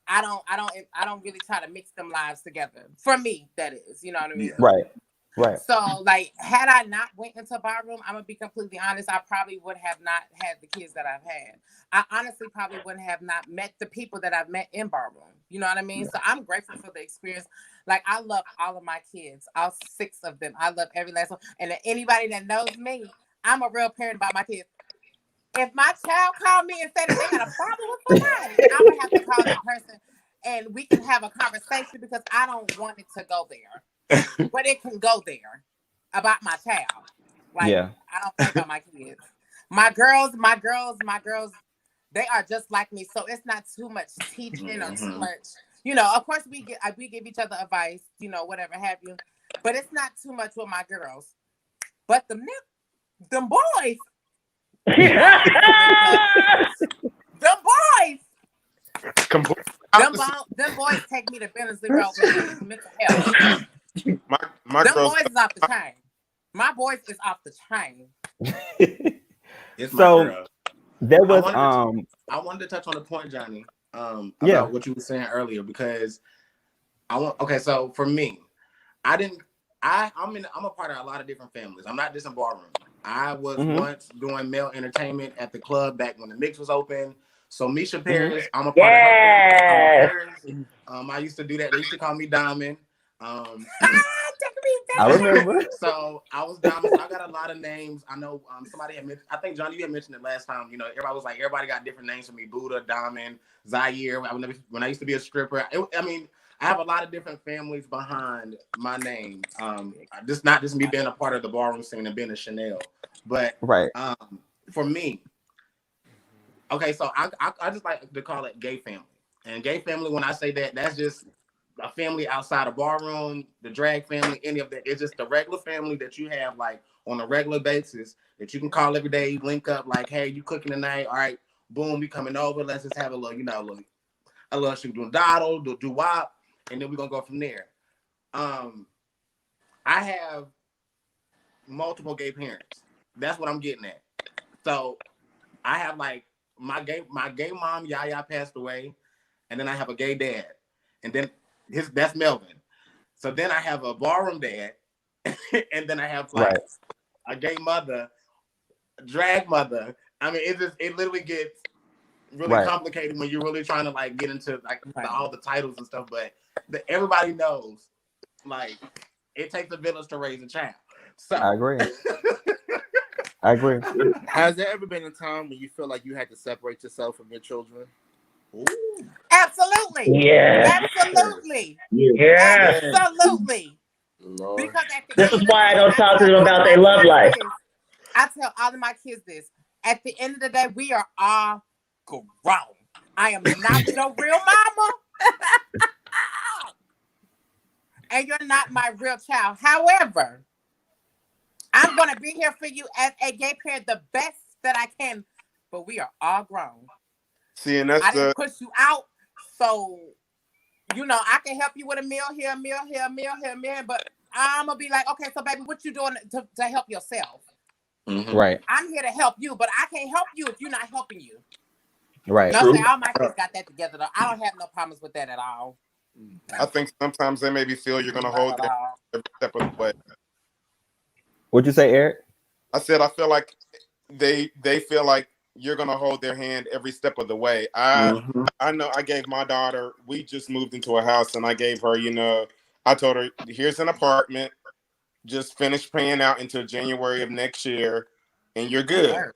I don't really try to mix them lives together. For me, that is, you know what I mean? Right. So, like, had I not went into barroom, I'm gonna be completely honest, I probably would have not had the kids that I've had. I honestly probably wouldn't have not met the people that I've met in barroom. You know what I mean? Yeah. So I'm grateful for the experience. Like, I love all of my kids, all 6 of them. I love every last one. And anybody that knows me, I'm a real parent about my kids. If my child called me and said that they got a problem with somebody, I'm gonna have to call that person and we can have a conversation, because I don't want it to go there. But it can go there about my child. Like, yeah. I don't think about my kids. My girls, they are just like me. So it's not too much teaching or too much, you know, of course we give each other advice, you know, whatever have you. But it's not too much with my girls. But them boys. them boys. Them boys take me to Billingsley Road with mental health. My them boys is off the chain. My boys is off the chain. It's so my girl. there was I wanted to touch on the point, Johnny. about what you were saying earlier, because so for me, I'm a part of a lot of different families. I'm not just in ballroom. I was once doing male entertainment at the club back when the Knicks was open. So Misha Paris, I'm a part of her family. I used to do that. They used to call me Diamond. I remember. So I was Diamond. So I got a lot of names. I know somebody had mentioned, I think Johnny, you had mentioned it last time. You know, everybody got different names for me. Buddha, Diamond, Zaire. When I used to be a stripper. I have a lot of different families behind my name. Not just me being a part of the ballroom scene and being a Chanel, but for me, so I just like to call it gay family. And gay family, when I say that, that's just a family outside of ballroom, the drag family, any of that. It's just the regular family that you have like on a regular basis that you can call every day, link up like, hey, you cooking tonight? All right, boom, we coming over. Let's just have a little, a little shoot do wop. And then we're gonna go from there. I have multiple gay parents. That's what I'm getting at. So I have like my gay mom, Yaya, passed away, and then I have a gay dad, and then that's Melvin. So then I have a ballroom dad, and then I have like a gay mother, a drag mother. I mean, it literally gets really complicated when you're really trying to like get into like all the titles and stuff, but everybody knows like it takes a village to raise a child. So I agree. Has there ever been a time when you feel like you had to separate yourself from your children? Ooh. Absolutely. Yeah. Absolutely. Yeah. Absolutely. Lord. Because this is why I don't talk to them about their love life. I tell all of my kids this. At the end of the day, we are all grown. I am not your real mama. And you're not my real child. However, I'm going to be here for you as a gay parent the best that I can. But we are all grown. See, and that's I didn't push you out. So, I can help you with a meal here, a meal here, a meal here, a meal here. But I'm going to be like, okay, so baby, what you doing to help yourself? Mm-hmm. Right. I'm here to help you, but I can't help you if you're not helping you. Right. All my kids got that together, though. I don't have no problems with that at all. I think sometimes they maybe feel you're going to hold them every step of the way. What'd you say, Eric? I said I feel like they feel like you're going to hold their hand every step of the way. I know I gave my daughter, we just moved into a house, and I gave her, I told her, here's an apartment. Just finish paying out until January of next year, and you're good.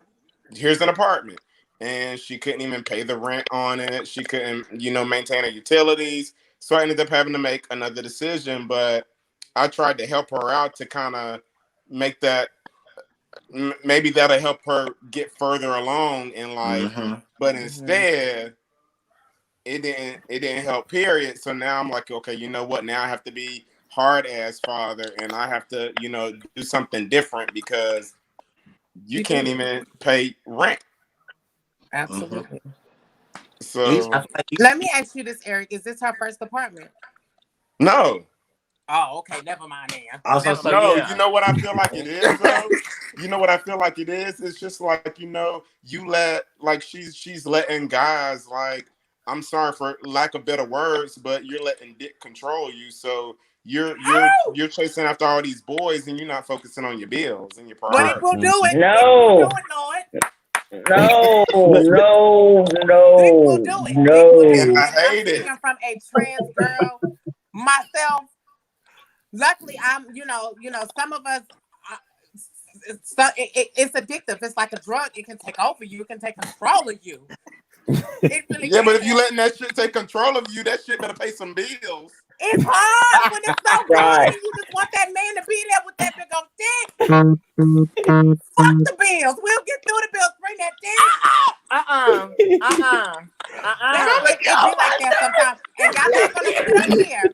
Here's an apartment. And she couldn't even pay the rent on it. She couldn't, maintain her utilities. So I ended up having to make another decision. But I tried to help her out to kind of make that, maybe that'll help her get further along in life. But instead, it didn't help, period. So now I'm like, okay, you know what? Now I have to be hard ass father, and I have to, do something different because you can't even pay rent. Absolutely. So let me ask you this, Eric. Is this her first apartment? No. Oh, okay. Never mind then. You know what I feel like it is, though? You know what I feel like it is? It's just like, you let, like, she's letting guys, like, I'm sorry for lack of better words, but you're letting dick control you. So you're chasing after all these boys, and you're not focusing on your bills and your priorities. But it will do it. No. It will do it, No. I hate it. Speaking from a trans girl myself, luckily I'm, some of us, it's addictive. It's like a drug. It can take over you. It can take control of you. It really but if you letting that shit take control of you, that shit better pay some bills. It's hard when it's so good, and you just want that man to be there with that big old dick. Fuck the bills. We'll get through the bills. Bring that dick. It be like that sometimes. And y'all not gonna sit up here.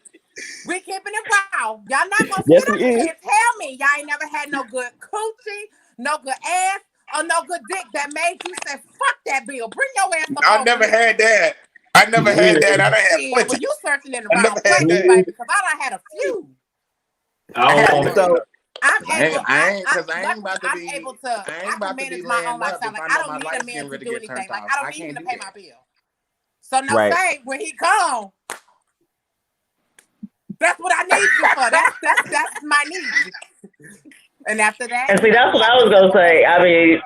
We keeping it wild. Y'all not gonna sit up here and tell me y'all ain't never had no good coochie, no good ass, or no good dick that made you say, fuck that bill. Bring your ass up. I never had that. I never had that. I done had plenty. Well, you searching in the wrong place, baby, because I done had a few. I ain't able to manage my own lifestyle. Like, I don't need a man to do anything. Like, I don't need him to pay my bill. So no Right. shade when he come. That's what I need you for. That's my need. And after that, And see, that's what I was gonna say. I mean,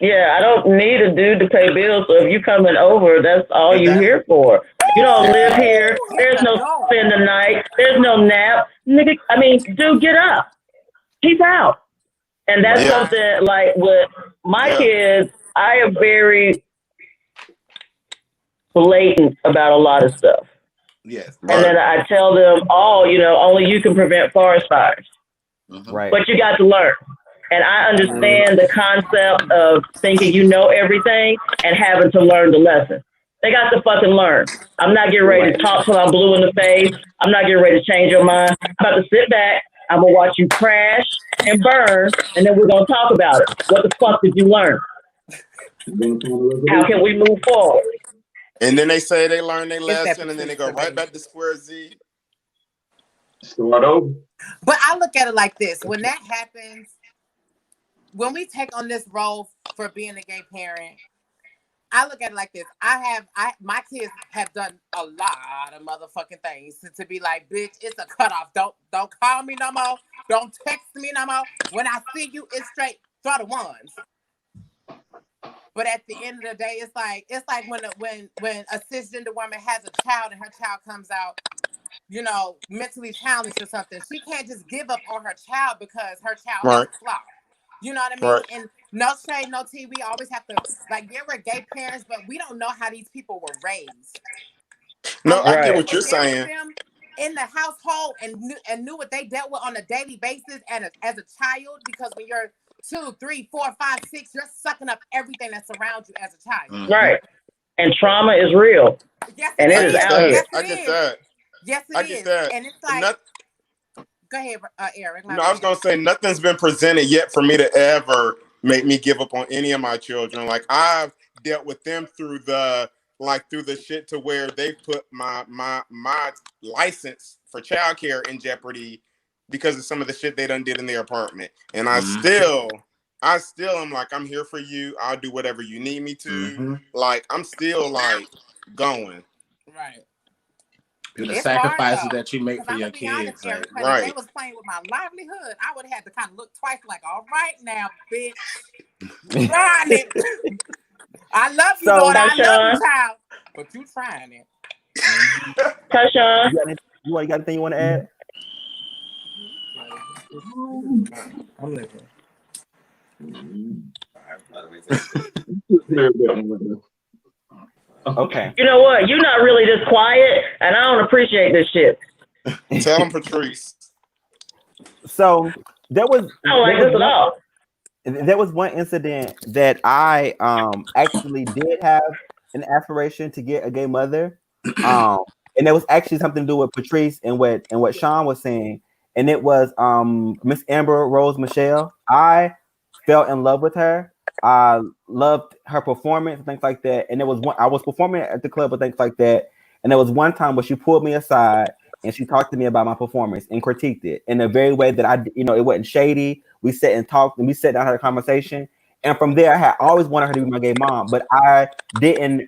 yeah, I don't need a dude to pay bills. So if you coming over, that's all you here for. You don't live here. There's no spend the night. There's no nap, nigga. I mean, dude, get up. Peace out. And that's something like with my kids. I am very blatant about a lot of stuff. Yes. And then I tell them, only you can prevent forest fires. Right. But you got to learn. And I understand the concept of thinking you know everything and having to learn the lesson. They got to fucking learn. I'm not getting ready to talk till I'm blue in the face. I'm not getting ready to change your mind. I'm about to sit back. I'm going to watch you crash and burn, and then we're going to talk about it. What the fuck did you learn? How can we move forward? And then they say they learn their lesson, and then they go right back to square Z. Start over. But I look at it like this: when that happens, when we take on this role for being a gay parent, I look at it like this. My kids have done a lot of motherfucking things to be like, bitch, it's a cutoff. Don't call me no more. Don't text me no more. When I see you, it's straight, throw the ones. But at the end of the day, it's like when a cisgender woman has a child and her child comes out, mentally challenged or something. She can't just give up on her child because her child has a flaw. You know what I mean? Right. And no shade, no tea. We always have to we're gay parents, but we don't know how these people were raised. No, I get what you're saying. Them in the household and knew what they dealt with on a daily basis and as a child, because when you're 2, 3, 4, 5, 6, you're sucking up everything that's around you as a child. Right. And trauma is real. Yes, and it is out here. I get that. Yes, it is. I get that. And it's like, go ahead, Eric. No, I was gonna say nothing's been presented yet for me to ever make me give up on any of my children. Like I've dealt with them through the shit to where they put my license for childcare in jeopardy because of some of the shit they done did in their apartment. And I still am like, I'm here for you. I'll do whatever you need me to. Like I'm still going. Right. The sacrifices that you make for your kids. Honest, Eric, if they was playing with my livelihood, I would have had to kind of look twice like, all right now, bitch. Trying it. I love you, daughter. I love you, child. But you trying it. Shawn. You got anything you want to add? I'm living. Okay. You know what? You're not really this quiet, and I don't appreciate this shit. Tell him, Patrice. So there was. I don't like this at all. There was one incident that I actually did have an aspiration to get a gay mother, and it was actually something to do with Patrice and what Shawn was saying, and it was Miss Amber Rose Michelle. I fell in love with her. I loved her performance and things like that. And I was performing at the club and things like that. And there was one time where she pulled me aside and she talked to me about my performance and critiqued it in a very way that it wasn't shady. We sat and talked and we sat down and had a conversation. And from there, I had always wanted her to be my gay mom, but I didn't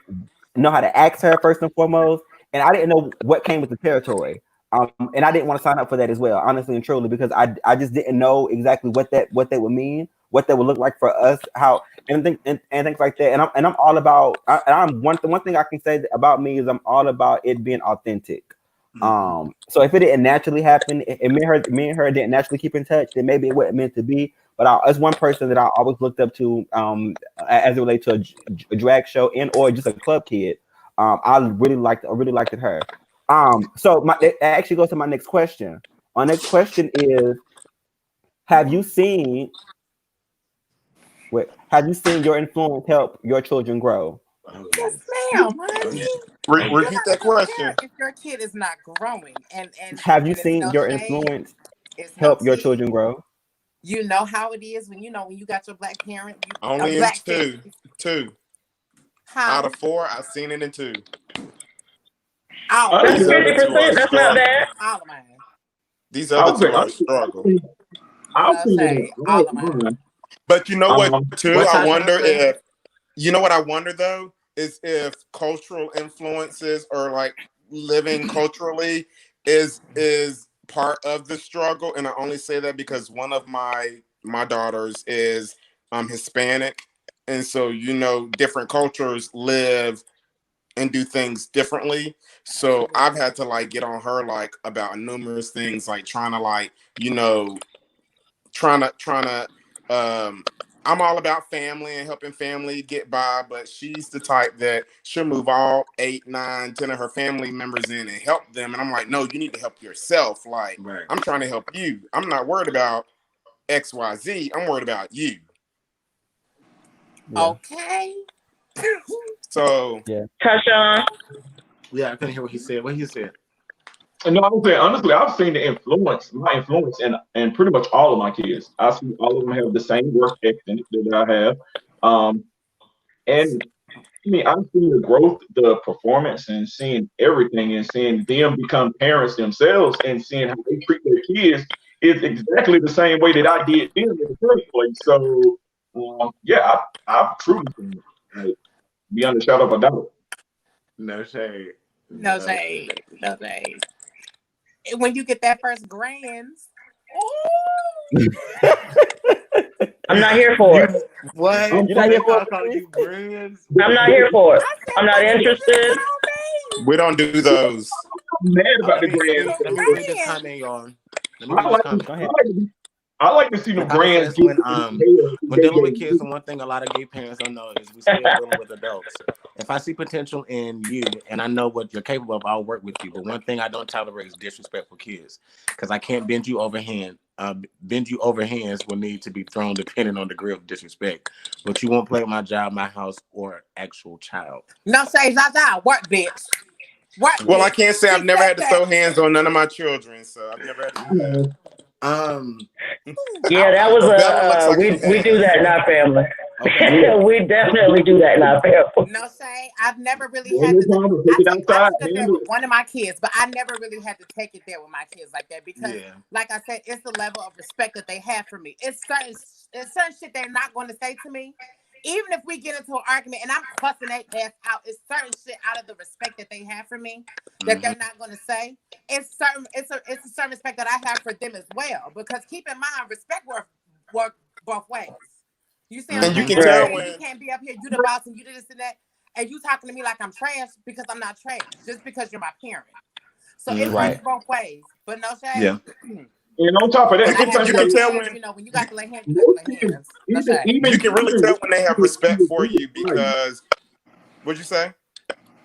know how to ask her first and foremost. And I didn't know what came with the territory. And I didn't want to sign up for that as well, honestly and truly, because I just didn't know exactly what that would mean, what that would look like for us, how and things like that. And I'm all about. One thing I can say about me is I'm all about it being authentic. So if it didn't naturally happen, and me and her didn't naturally keep in touch, then maybe it wasn't meant to be. But as one person that I always looked up to, as it relates to a drag show or just a club kid, I really liked her. So it actually goes to my next question. My next question is: Have you seen your influence help your children grow? Yes, ma'am. Repeat that question. If your kid is not growing, and have you seen your influence help your children grow? You know how it is when you got your black parent. Only in two. Out of 4, I've seen it in 2. That's 50%. That's not bad. All of mine. These other 2 are struggle. I'll say all of mine. But you know what? Too, I wonder if you know what I wonder though is if cultural influences or like living culturally is part of the struggle. And I only say that because one of my daughters is Hispanic, and so different cultures live and do things differently. So I've had to like get on her like about numerous things, like trying to like trying to I'm all about family and helping family get by, but she's the type that she'll move all 8, 9, 10 of her family members in and help them. And I'm like, no, you need to help yourself. Like, Right. I'm trying to help you. I'm not worried about XYZ. I'm worried about you. Yeah. Okay. So Yeah. Shawn. Yeah, I couldn't hear what he said. What he said. No, I was saying honestly, I've seen my influence in pretty much all of my kids. I see all of them have the same work ethic that I have. And I mean, I'm seeing the growth, the performance, and seeing everything, and seeing them become parents themselves, and seeing how they treat their kids is exactly the same way that I did them in the first place. So, yeah, I've truly seen it, like, beyond a shadow of a doubt. No shade. No shade. No shade. When you get that first grands, I'm not here for it. What? You're not here for calling you grands? I'm not here for it. I'm not interested. we don't do those. I'm mad about the grand. Let me read this comment, y'all. Let me read I this like, comment. Go ahead. I like to see them The comment grands says when dealing with kids, the one thing a lot of gay parents don't know is we still dealing with adults. If I see potential in you and I know what you're capable of, I'll work with you. But one thing I don't tolerate is disrespectful kids, because I can't bend you over hands will need to be thrown depending on the degree of disrespect. But you won't play with my job, my house, or actual child. no shade, Zaza, work, bitch. Work, Well, bitch. I can't say I've never had to throw hands on none of my children, so I've never had to do that. Yeah, that was Bella looks like we do that in our family. Okay. We definitely do that in our family. No shade. I've never really had to. I took it there with one of my kids, but I never really had to take it there with my kids like that because, like I said, it's the level of respect that they have for me. It's certain shit they're not going to say to me. Even if we get into an argument and I'm cussing their ass out, it's certain shit out of the respect that they have for me that they're not going to say. It's a certain respect that I have for them as well. Because keep in mind, respect work both ways. You see what I'm saying? You can tell You when can't be up here, you the boss, and you do this and that, and you talking to me like I'm trash because I'm not trash, just because you're my parent. So it works both ways. But no shade. Yeah. And on top of that, you can tell when when you got to lay hands, you got to lay hands. No shade. you can really tell when they have respect for you because what'd you say?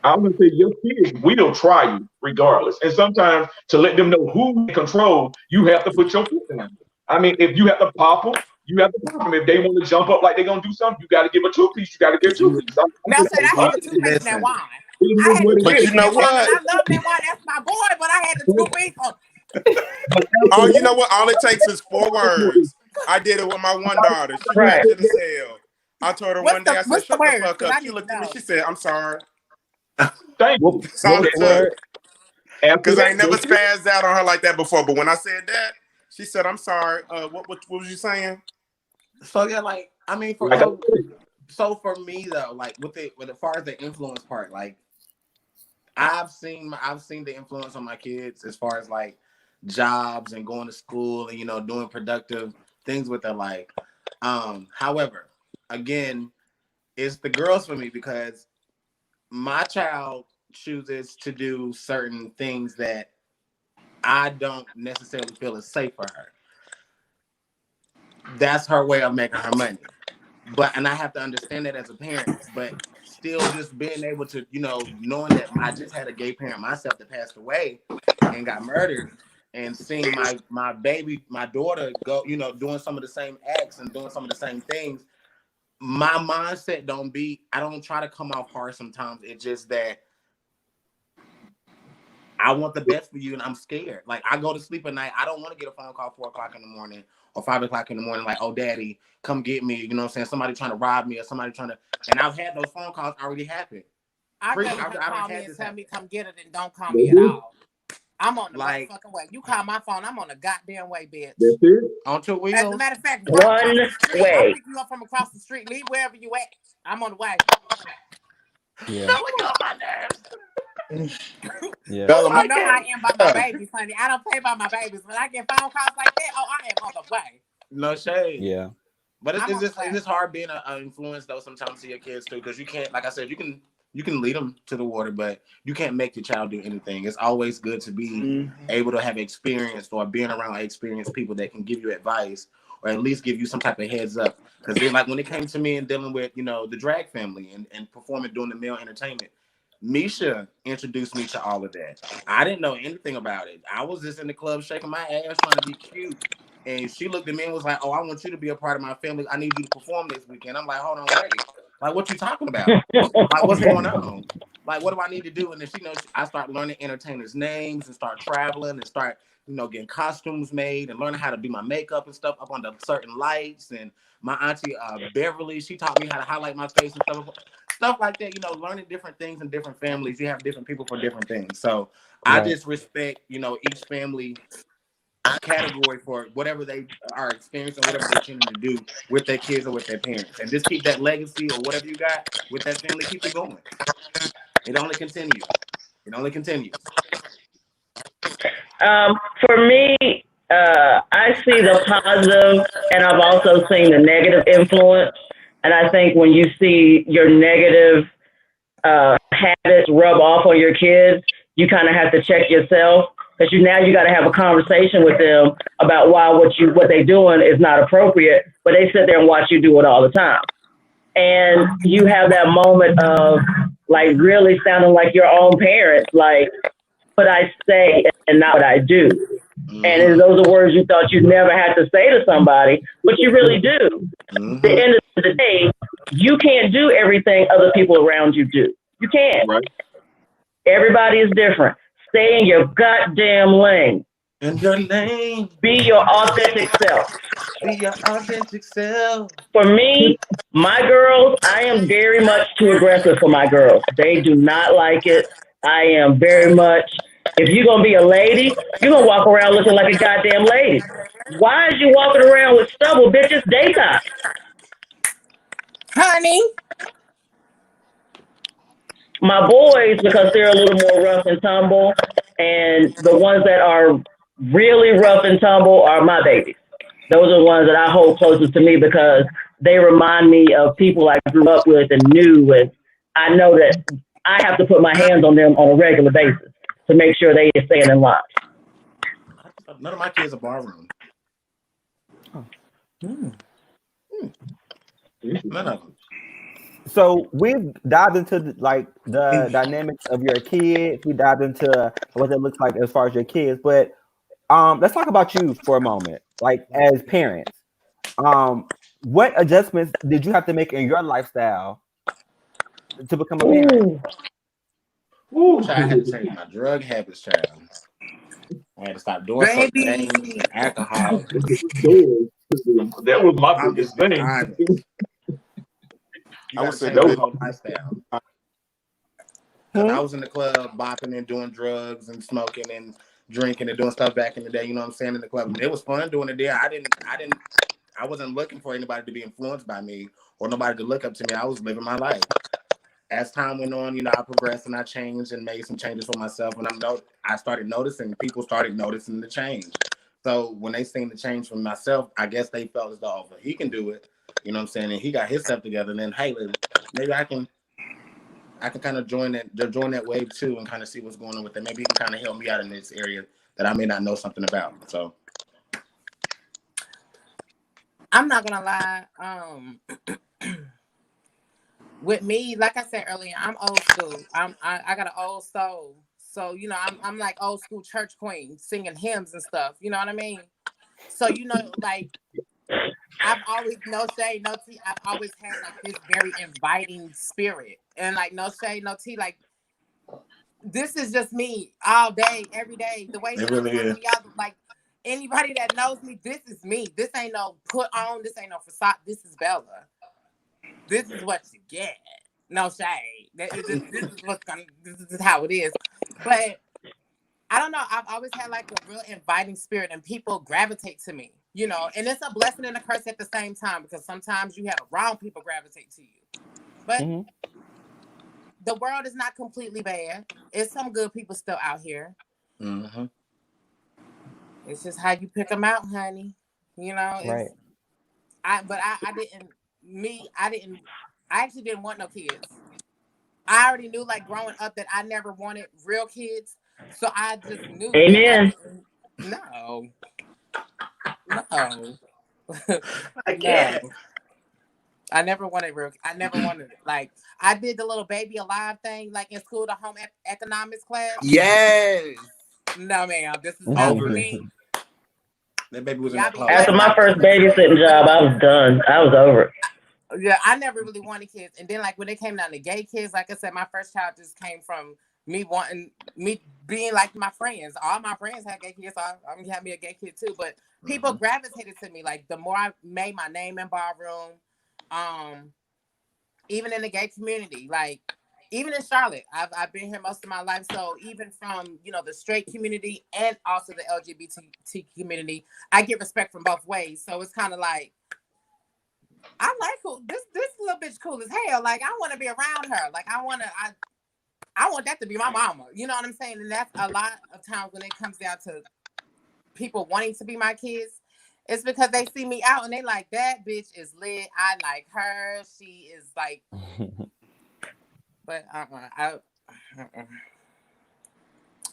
I'm gonna say your kids will try you regardless. And sometimes to let them know who you control, you have to put your foot down. I mean, if you have to pop them, you have to pop them. If they want to jump up like they're gonna do something, you got to give a 2-piece. You got to give a 2-piece. Now say I had the 2 piece and wine. But you know what? I love that wine. That's my boy. But I had the 2 piece. Oh, you know what? All it takes is 4 words. I did it with my one daughter. She right as hell. I told her one day, I said, shut the fuck up. She looked at me, she said, I'm sorry. Thank you. That's all it took. Because I ain't never spazzed out on her like that before. But when I said that, she said, I'm sorry. What was you saying? So yeah, like, I mean, so for me though, like with as far as the influence part, like I've seen the influence on my kids as far as like jobs and going to school and doing productive things with their life. However, again, it's the girls for me because my child chooses to do certain things that I don't necessarily feel is safe for her. That's her way of making her money. And I have to understand that as a parent, but still just being able to, knowing that I just had a gay parent myself that passed away and got murdered, and seeing my baby, my daughter go, doing some of the same acts and doing some of the same things. My mindset I don't try to come off hard sometimes. It's just that I want the best for you and I'm scared. Like I go to sleep at night. I don't want to get a phone call 4 o'clock in the morning or 5 o'clock in the morning. Like, oh, daddy, come get me. You know what I'm saying? Somebody trying to rob me or somebody trying to, and I've had those phone calls already happen. I call me and tell me come get it and don't call me at all. I'm on the motherfucking way. You call my phone, I'm on the goddamn way, bitch. That's it. On 2 wheels. As a matter of fact, one way. way. I'll pick you up from across the street. Leave wherever you at. I'm on the way. Yeah. Don't get on my nerves. Yeah. Bella, You know how I am about my yeah. babies, honey. I don't play about my babies. When I get phone calls like that, oh, I am on the way. No shade. Yeah. But I'm on the way. it's hard being an influence though sometimes to your kids too, because you can't, like I said, you can lead them to the water, but you can't make your child do anything. It's always good to be able to have experience or being around experienced people that can give you advice or at least give you some type of heads up. Because then, like when it came to me and dealing with the drag family and performing doing the male entertainment, Misha introduced me to all of that. I didn't know anything about it. I was just in the club shaking my ass trying to be cute. And she looked at me and was like, "Oh, I want you to be a part of my family. I need you to perform this weekend." I'm like, "Hold on, wait. Like, what you talking about? Like, what's going on? Like, what do I need to do?" And then I start learning entertainers' names and start traveling and start, getting costumes made and learning how to do my makeup and stuff up under certain lights. And my auntie Beverly, she taught me how to highlight my face and stuff like that. Learning different things in different families. You have different people for different things. So I just respect, each family category for whatever they are experiencing, whatever they tend to do with their kids or with their parents, and just keep that legacy or whatever you got with that family. Keep it going. It only continues. It only continues. For me, I see the positive, and I've also seen the negative influence. And I think when you see your negative habits rub off on your kids, you kind of have to check yourself because you got to have a conversation with them about why what they doing is not appropriate, but they sit there and watch you do it all the time. And you have that moment of like really sounding like your own parents, like what I say and not what I do. And those are words you thought you never had to say to somebody, but you really do. At the end of the day, you can't do everything other people around you do. You can't. Right. Everybody is different. Stay in your goddamn lane. In your lane. Be your authentic self. Be your authentic self. For me, my girls, I am very much too aggressive for my girls. They do not like it. I am very much, if you're going to be a lady, you're going to walk around looking like a goddamn lady. Why is you walking around with stubble, bitch? It's daytime. Honey. My boys, because they're a little more rough and tumble, and the ones that are really rough and tumble are my babies. Those are the ones that I hold closest to me because they remind me of people I grew up with and knew, and I know that I have to put my hands on them on a regular basis to make sure they are staying in line. None of my kids are barroom. None of them. So we've dived into the dynamics of your kids. We dived into what it looks like as far as your kids, but let's talk about you for a moment. Like as parents, what adjustments did you have to make in your lifestyle to become a parent? I had to change my drug habits, child. I had to stop doing certain things, alcohol. That was my biggest thing. You gotta change my whole lifestyle. I was in the club bopping and doing drugs and smoking and drinking and doing stuff back in the day. You know what I'm saying? In the club, it was fun doing it there. I wasn't looking for anybody to be influenced by me or nobody to look up to me. I was living my life. As time went on, I progressed and I changed and made some changes for myself. And I started noticing, people started noticing the change. So when they seen the change from myself, I guess they felt as though he can do it. You know what I'm saying? And he got his stuff together. And then, hey, maybe I can kind of join that wave too and kind of see what's going on with it. Maybe he can kind of help me out in this area that I may not know something about. So I'm not gonna lie. With me, like I said earlier, I'm old school. I got an old soul. So, I'm like old school church queen singing hymns and stuff. You know what I mean? So, like I've always, no shade, no tea. I've always had like this very inviting spirit, and like no shade, no tea. Like this is just me all day, every day. The way that I'm talking to y'all, like anybody that knows me, this is me. This ain't no put on. This ain't no facade. This is Bella. This is what you get. No shade. This is how it is. But I don't know. I've always had like a real inviting spirit, and people gravitate to me. And it's a blessing and a curse at the same time because sometimes you have the wrong people gravitate to you. But the world is not completely bad. It's some good people still out here. Mm-hmm. It's just how you pick them out, honey. You know, Right. I actually didn't want no kids. I already knew, like, growing up that I never wanted real kids. So I just knew that I Amen. didn't. No. No. I No. can't. I never wanted it. Like, I did the little baby alive thing, like in school, the home economics class. Yes. No, ma'am, this is not for Over it. me. That baby was in Y'all that be clothes. After flexing my out first there in school. babysitting job, I was done. I was over it. Yeah, I never really wanted kids. And then, like, when it came down to gay kids, like I said, my first child just came from me being like my friends. All my friends had gay kids, so I'm gonna have me a gay kid too. But people gravitated to me. Like, the more I made my name in ballroom, even in the gay community, like, even in Charlotte, I've been here most of my life. So even from, the straight community and also the LGBT community, I get respect from both ways. So it's kind of like, I like this little bitch cool as hell. Like, I want to be around her. Like, I want that to be my mama. You know what I'm saying? And that's a lot of times when it comes down to people wanting to be my kids. It's because they see me out and they like, that bitch is lit. I like her. She is like, but I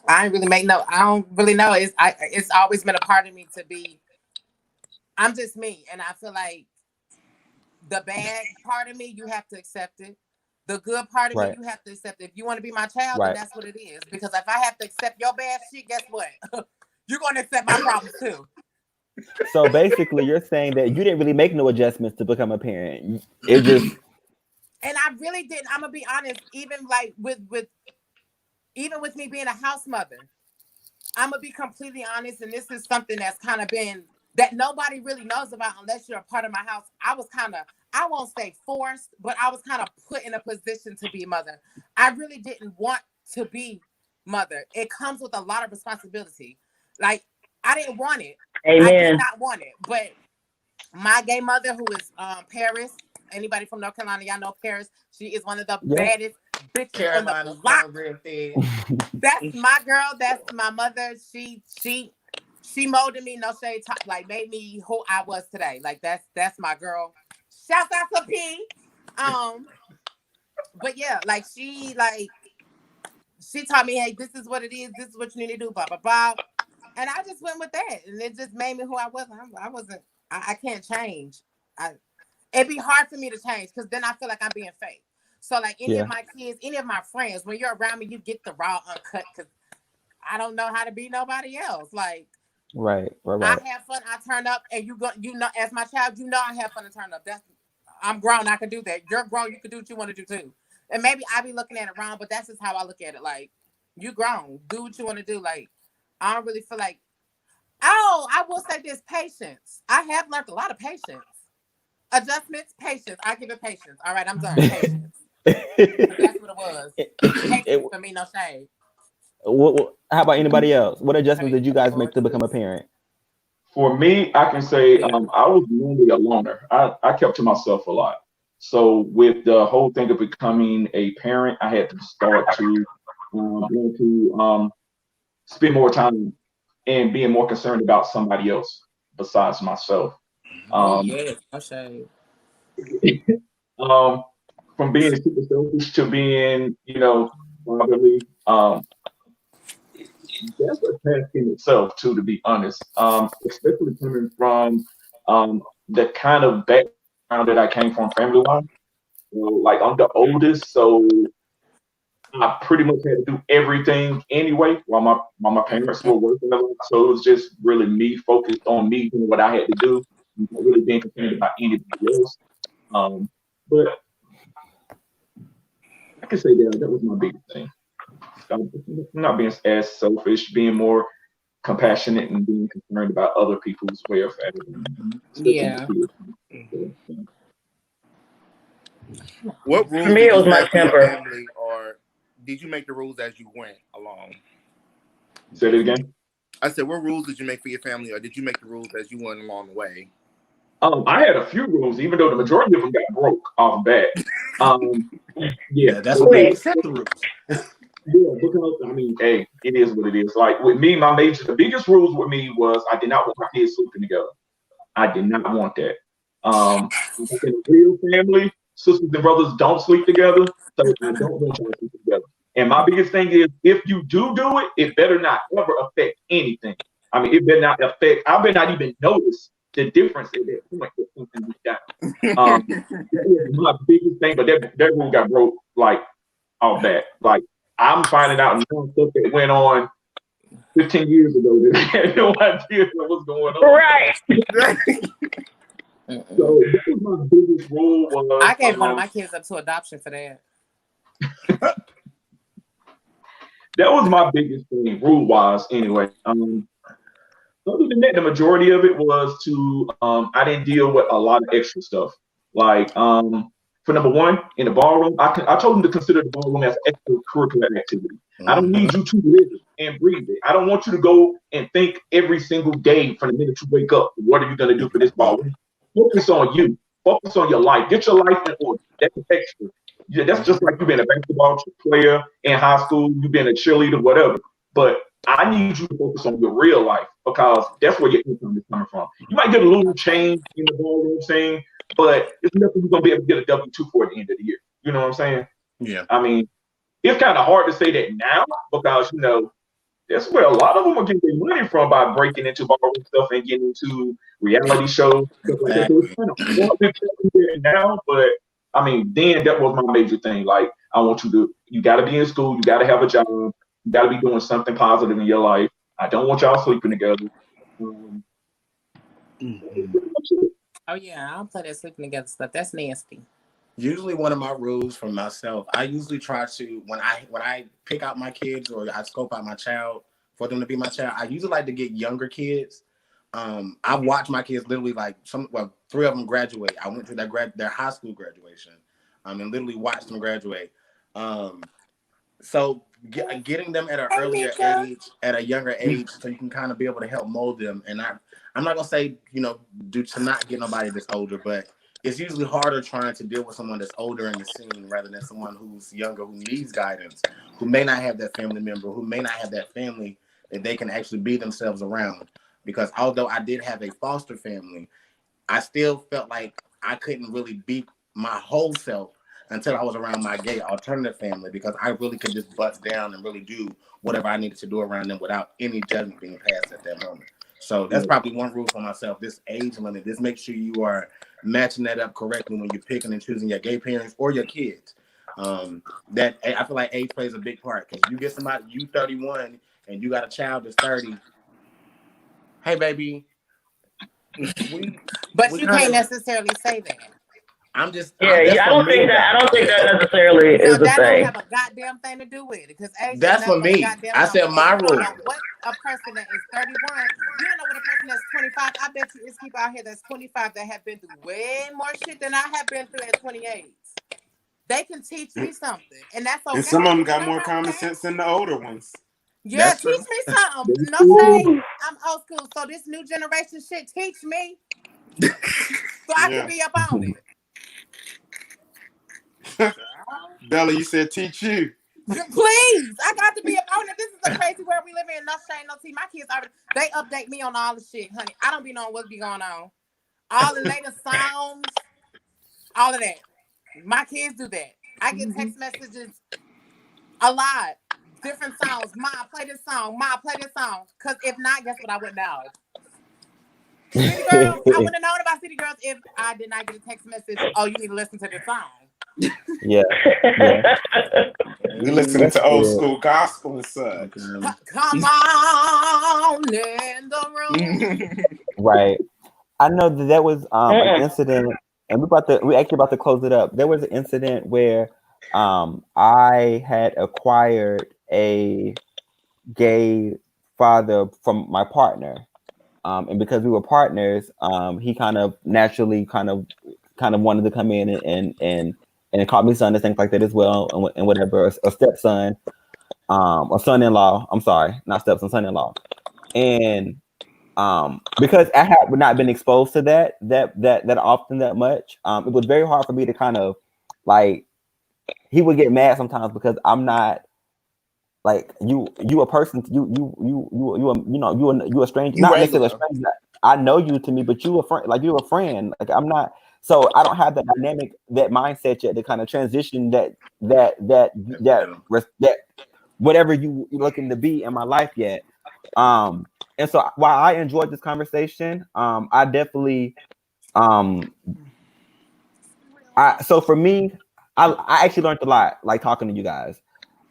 ain't really I don't really know. It's always been a part of me to be. I'm just me, and I feel like the bad part of me, you have to accept it. The good part of me, Right. you have to accept it. If you want to be my child, then Right. that's what it is. Because if I have to accept your bad shit, guess what? You're going to accept my problems too. So basically, you're saying that you didn't really make no adjustments to become a parent. It just And I really didn't. I'm gonna be honest. Even like with me being a house mother, I'm gonna be completely honest. And this is something that's kind of been that nobody really knows about unless you're a part of my house. I was kind of, I won't say forced, but I was kind of put in a position to be a mother. I really didn't want to be mother. It comes with a lot of responsibility. Like, I didn't want it. I did Amen. not want it. But my gay mother, who is Paris, anybody from North Carolina, y'all know Paris. She is one of the yeah. baddest bitches on the Carolina block. cornbread fed. That's my girl. That's my mother. She molded me, no shade, like made me who I was today. Like, that's my girl. Shout out to P. But yeah, like she taught me, hey, this is what it is. This is what you need to do. Blah blah blah. And I just went with that, and it just made me who I was. I wasn't. I can't change. It'd be hard for me to change because then I feel like I'm being fake. So like any of my kids, any of my friends, when you're around me, you get the raw uncut because I don't know how to be nobody else. Like, Right. I have fun. I turn up, and as my child, I have fun to turn up. I'm grown. I can do that. You're grown. You can do what you want to do too. And maybe I be looking at it wrong, but that's just how I look at it. Like, you grown. Do what you want to do. Like, I don't really feel like. Oh, I will say this: patience. I have learned a lot of patience. Adjustments, patience. I give it patience. All right, I'm done. Patience. That's what it was. Patience for me, no shade. How about anybody else? What adjustments did you guys make to become a parent? For me, I can say I was normally a loner. I kept to myself a lot. So with the whole thing of becoming a parent, I had to start to want to spend more time and being more concerned about somebody else besides myself. Oh Um, yes, no shade. from being super selfish to being, fatherly. That's a task in itself too, to be honest. Especially coming from the kind of background that I came from family wise. Like I'm the oldest, so I pretty much had to do everything anyway while my parents were working a lot. So it was just really me focused on me doing what I had to do, not really being concerned about anybody else. But I can say that was my biggest thing. Not being as selfish, being more compassionate and being concerned about other people's welfare, especially Yeah. the kids. What For rules me, did it you was my set for your temper. family, or did you make the rules as you went along? Say it again. I said, what rules did you make for your family, or did you make the rules as you went along the way? I had a few rules, even though the majority of them got broke off bat. Yeah, that's what made me set the rules. Yeah, because I mean, hey, it is what it is. Like with me, the biggest rules with me was I did not want my kids sleeping together. I did not want that. In a real family, sisters and brothers don't sleep together, so I don't want y'all to sleep together. And my biggest thing is, if you do it, it better not ever affect anything. I mean, it better not affect. I better not even notice the difference in that point if something went down. That was my biggest thing, but that rule got broke like off bat. Like I'm finding out now stuff that went on 15 years ago that I had no idea what was going on. Right. So that was my biggest rule. I gave one of my kids up to adoption for that. That was my biggest thing, rule wise. Anyway, other than that, the majority of it was to I didn't deal with a lot of extra stuff. Like for number one, in the ballroom, I told them to consider the ballroom as extracurricular activity. I don't need you to live it and breathe it. I don't want you to go and think every single day from the minute you wake up, what are you going to do for this ballroom? Focus on you. Focus on your life. Get your life in order. That's extra. Yeah, that's just like you being a basketball player in high school, you being a cheerleader, whatever. But I need you to focus on your real life because that's where your income is coming from. You might get a little change in the ballroom thing, but it's nothing you're gonna be able to get a W-2 at the end of the year. You know what I'm saying? Yeah. I mean, it's kind of hard to say that now because that's where a lot of them are getting their money from by breaking into ballroom stuff and getting into reality shows. Stuff like that. So it's kind of hard to say now, but I mean, then that was my major thing. Like, I want you got to be in school, you got to have a job, you got to be doing something positive in your life. I don't want y'all sleeping together. Oh yeah, I don't play that sleeping together stuff. That's nasty. Usually, one of my rules for myself, I usually try to when I pick out my kids or I scope out my child for them to be my child. I usually like to get younger kids. I watched my kids literally three of them graduate. I went to their high school graduation, and literally watched them graduate. So getting them at a younger age, so you can kind of be able to help mold them. And I'm not gonna say do to not get nobody that's older, but it's usually harder trying to deal with someone that's older in the scene rather than someone who's younger, who needs guidance, who may not have that family member, who may not have that family that they can actually be themselves around. Because although I did have a foster family, I still felt like I couldn't really be my whole self until I was around my gay alternative family, because I really could just bust down and really do whatever I needed to do around them without any judgment being passed at that moment. So that's probably one rule for myself. This age limit, just make sure you are matching that up correctly when you're picking and choosing your gay parents or your kids. That I feel like age plays a big part, because you get somebody, you 31 and you got a child that's 30. Hey, baby. But you can't necessarily say that. I don't think that necessarily is the that thing. Don't have a goddamn thing to do with it, because that's for me. I said my rule. What a person that is 31, you don't know what a person that's 25. I bet you it's people out here that's 25 that have been through way more shit than I have been through at 28. They can teach me something, and that's okay. And some of them got more common sense than the older ones. Yeah, teach me something. No shade. I'm old school, so this new generation shit, teach me, so I can be up on it. Bella, you said teach you. Please, I got to be up on it. This is a crazy world we live in. No shame, no tea. My kids they update me on all the shit, honey. I don't be knowing what's be going on. All the latest songs, all of that. My kids do that. I get text messages a lot. Different songs. Ma, play this song. Ma, play this song. Because if not, guess what I would know? City Girls, I would have known about City Girls if I did not get a text message. Oh, you need to listen to this song. Yeah. We listening to old school gospel and such. Come on in the room. Right. I know that was an incident, and we actually about to close it up. There was an incident where I had acquired a gay father from my partner, and because we were partners, he kind of naturally kind of wanted to come in and call me son and things like that as well, and whatever, a stepson, or son-in-law. I'm sorry, not stepson, son-in-law. And Because I had not been exposed to that often that much. It was very hard for me to kind of like. He would get mad sometimes because I'm not like you a person, you a stranger, You not necessarily a regular. stranger. I know you to me, but you a friend, like you're a friend. Like I'm not, so I don't have that dynamic, that mindset yet to kind of transition that whatever you're looking to be in my life yet. And so while I enjoyed this conversation, I definitely so for me, I actually learned a lot, like talking to you guys.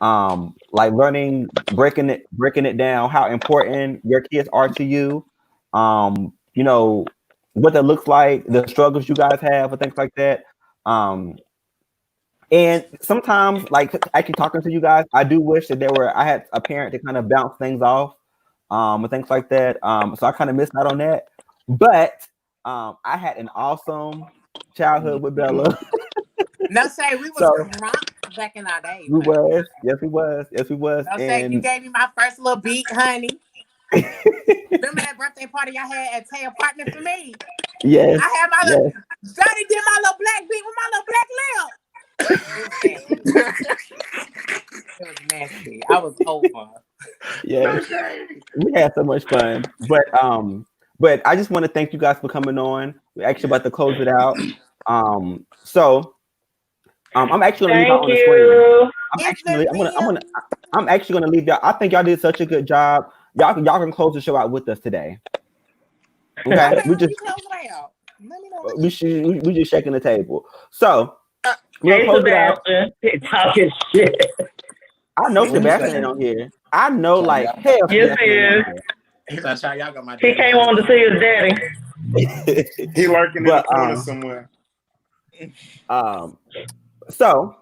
Like learning, breaking it down, how important your kids are to you. You know, what that looks like, the struggles you guys have, and things like that. And sometimes, like actually talking to you guys, I do wish that I had a parent to kind of bounce things off, and things like that. So I kind of missed out on that. But I had an awesome childhood with Bella. No, say we was So crunk back in our day. we was, yes, we was. No, say you And gave me my first little beat, honey. Remember that birthday party I had at Tay apartment for me? yes, I had my little yes, Johnny did my little black beat with my little black lip. It was nasty. It was nasty. I was over. yes. We had so much fun. But I just want to thank you guys for coming on. We're actually about to close it out. So I'm actually gonna leave y'all Thank on the screen. you. I'm actually gonna leave y'all. I think y'all did such a good job. Y'all can close the show out with us today. Okay, Okay, you close it out. Let me know. we just shaking the table. So we're Hey, gonna close it out. Sebastian. Talking shit. I know Sebastian ain't on here. I know like hell Yes, Sebastian he ain't is. on Y'all got my He came on to see his daddy. here. He lurking in the But corner somewhere. So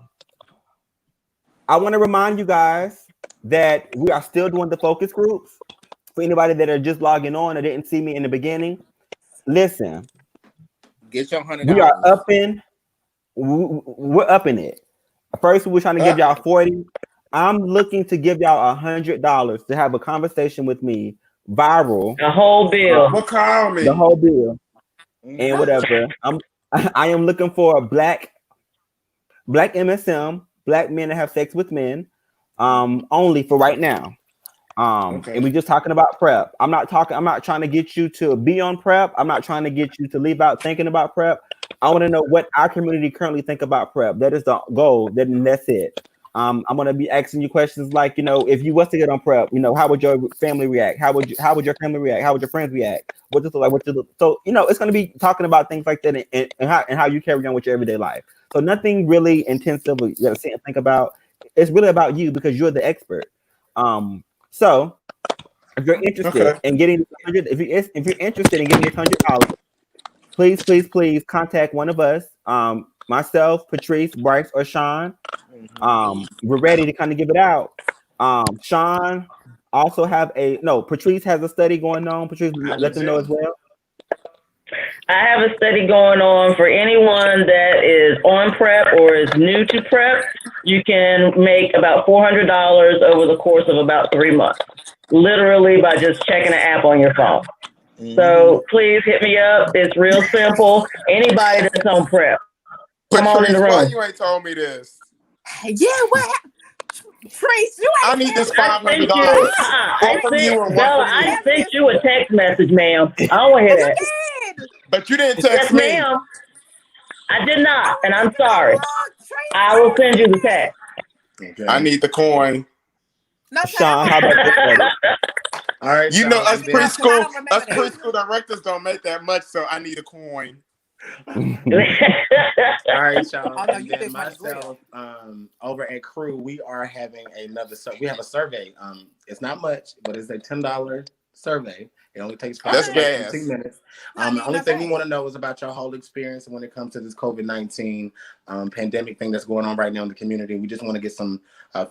I want to remind you guys that we are still doing the focus groups. For anybody that are just logging on or didn't see me in the beginning, listen, Get your $100. we are upping. We're upping it. First, we were trying to give y'all 40. I'm looking to give y'all $100 to have a conversation with me, viral. The whole bill. Well, call me. The whole bill and whatever. I am looking for a black MSM, black men that have sex with men, only for right now. Okay. And we're just talking about prep. I'm not trying to get you to be on prep. I'm not trying to get you to leave out thinking about prep. I want to know what our community currently think about prep. That is the goal. That's it. I'm gonna be asking you questions like, if you was to get on prep, how would your family react? How would your family react? How would your friends react? What this look like? So it's gonna be talking about things like that and how you carry on with your everyday life. So nothing really intensive. You gotta sit and think about. It's really about you because you're the expert. So if you're interested in getting this $100, if you're interested in getting this $100, please contact one of us. Myself, Patrice, Bryce, or Shawn. We're ready to kind of give it out. Shawn also Patrice has a study going on. Patrice, let them know as well. I have a study going on for anyone that is on prep or is new to prep. You can make about $400 over the course of about 3 months, literally by just checking an app on your phone. So please hit me up. It's real simple. Anybody that's on prep, come on in the room. Why you ain't told me this? Yeah, what? Trace, you ain't. I need this $500. Bella, I sent you a text message, ma'am. I don't want to hear that. But you didn't text me. Yes, ma'am. I did not, and I'm sorry. I will send you the text. Okay. I need the coin. No, Shawn, how about this? All right, you know, us preschool that. directors don't make that much, so I need a coin. All right, Shawn. Oh, no, and then myself, over at Crew, we are having we have a survey. It's not much, but it's a $10 survey. It only takes 15 minutes. The only thing we want to know is about your whole experience when it comes to this COVID-19 pandemic thing that's going on right now in the community. We just want to get some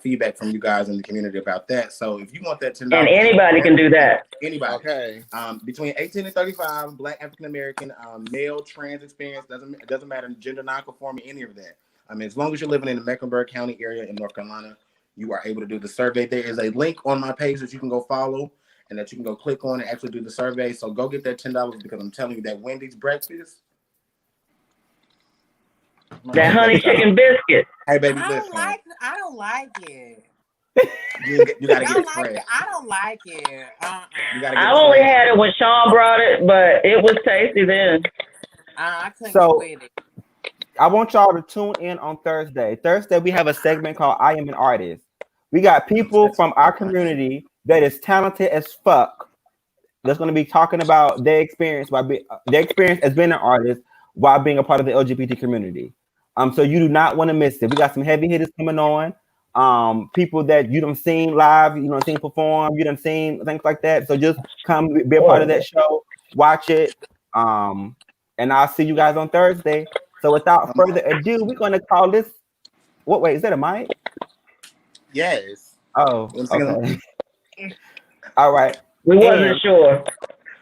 feedback from you guys in the community about that. So if you want that $10, and anybody can do that. Anybody. Okay. Between 18 and 35, Black, African American, male, trans experience, it doesn't matter, gender non-conforming, any of that. I mean, as long as you're living in the Mecklenburg County area in North Carolina, you are able to do the survey. There is a link on my page that you can go follow. and that you can go click on and actually do the survey. So go get that $10 because I'm telling you that Wendy's breakfast. That honey chicken biscuit. Hey, baby, I listen. don't like it. You gotta get Y'all it like fresh. it? I don't like it. You gotta get I it only fresh. had it when Shawn brought it, but it was tasty then. I couldn't So- get with it. I want y'all to tune in on Thursday. Thursday, we have a segment called I Am an Artist. We got people from our community that is talented as fuck that's going to be talking about their experience as being an artist while being a part of the LGBT community. So you do not want to miss it. We got some heavy hitters coming on. People that you done seen live, you done seen perform, you done seen things like that. So just come be a part of that show, watch it. And I'll see you guys on Thursday. So without further ado, we're going to call this. What? Wait, is that a mic? Yes. Oh, okay. All right. We wasn't sure.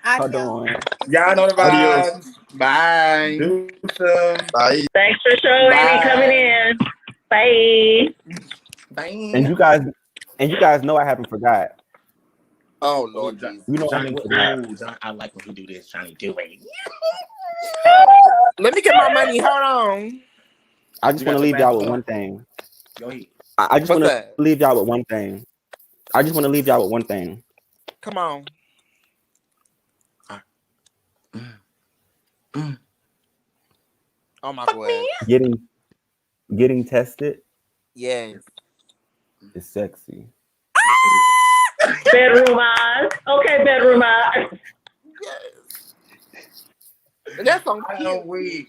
Hold on. Y'all know the Adios. vibes. Bye. Do some. Bye. Thanks for showing me coming in. Bye. Bye. And you guys know I haven't forgot. Oh Lord Jesus. You know Johnny, I haven't forgot. John, I like when he do this. Johnny, do it. Let me get my money. Hold on. I just You got want to your leave y'all mask with on? one thing. Go ahead. I just What's want to that? leave y'all with one thing. I just want to leave y'all with one thing. Come on. Oh my God. Getting tested Yes. is sexy. Bedroom eyes. Okay, bedroom eyes. That's on I know we.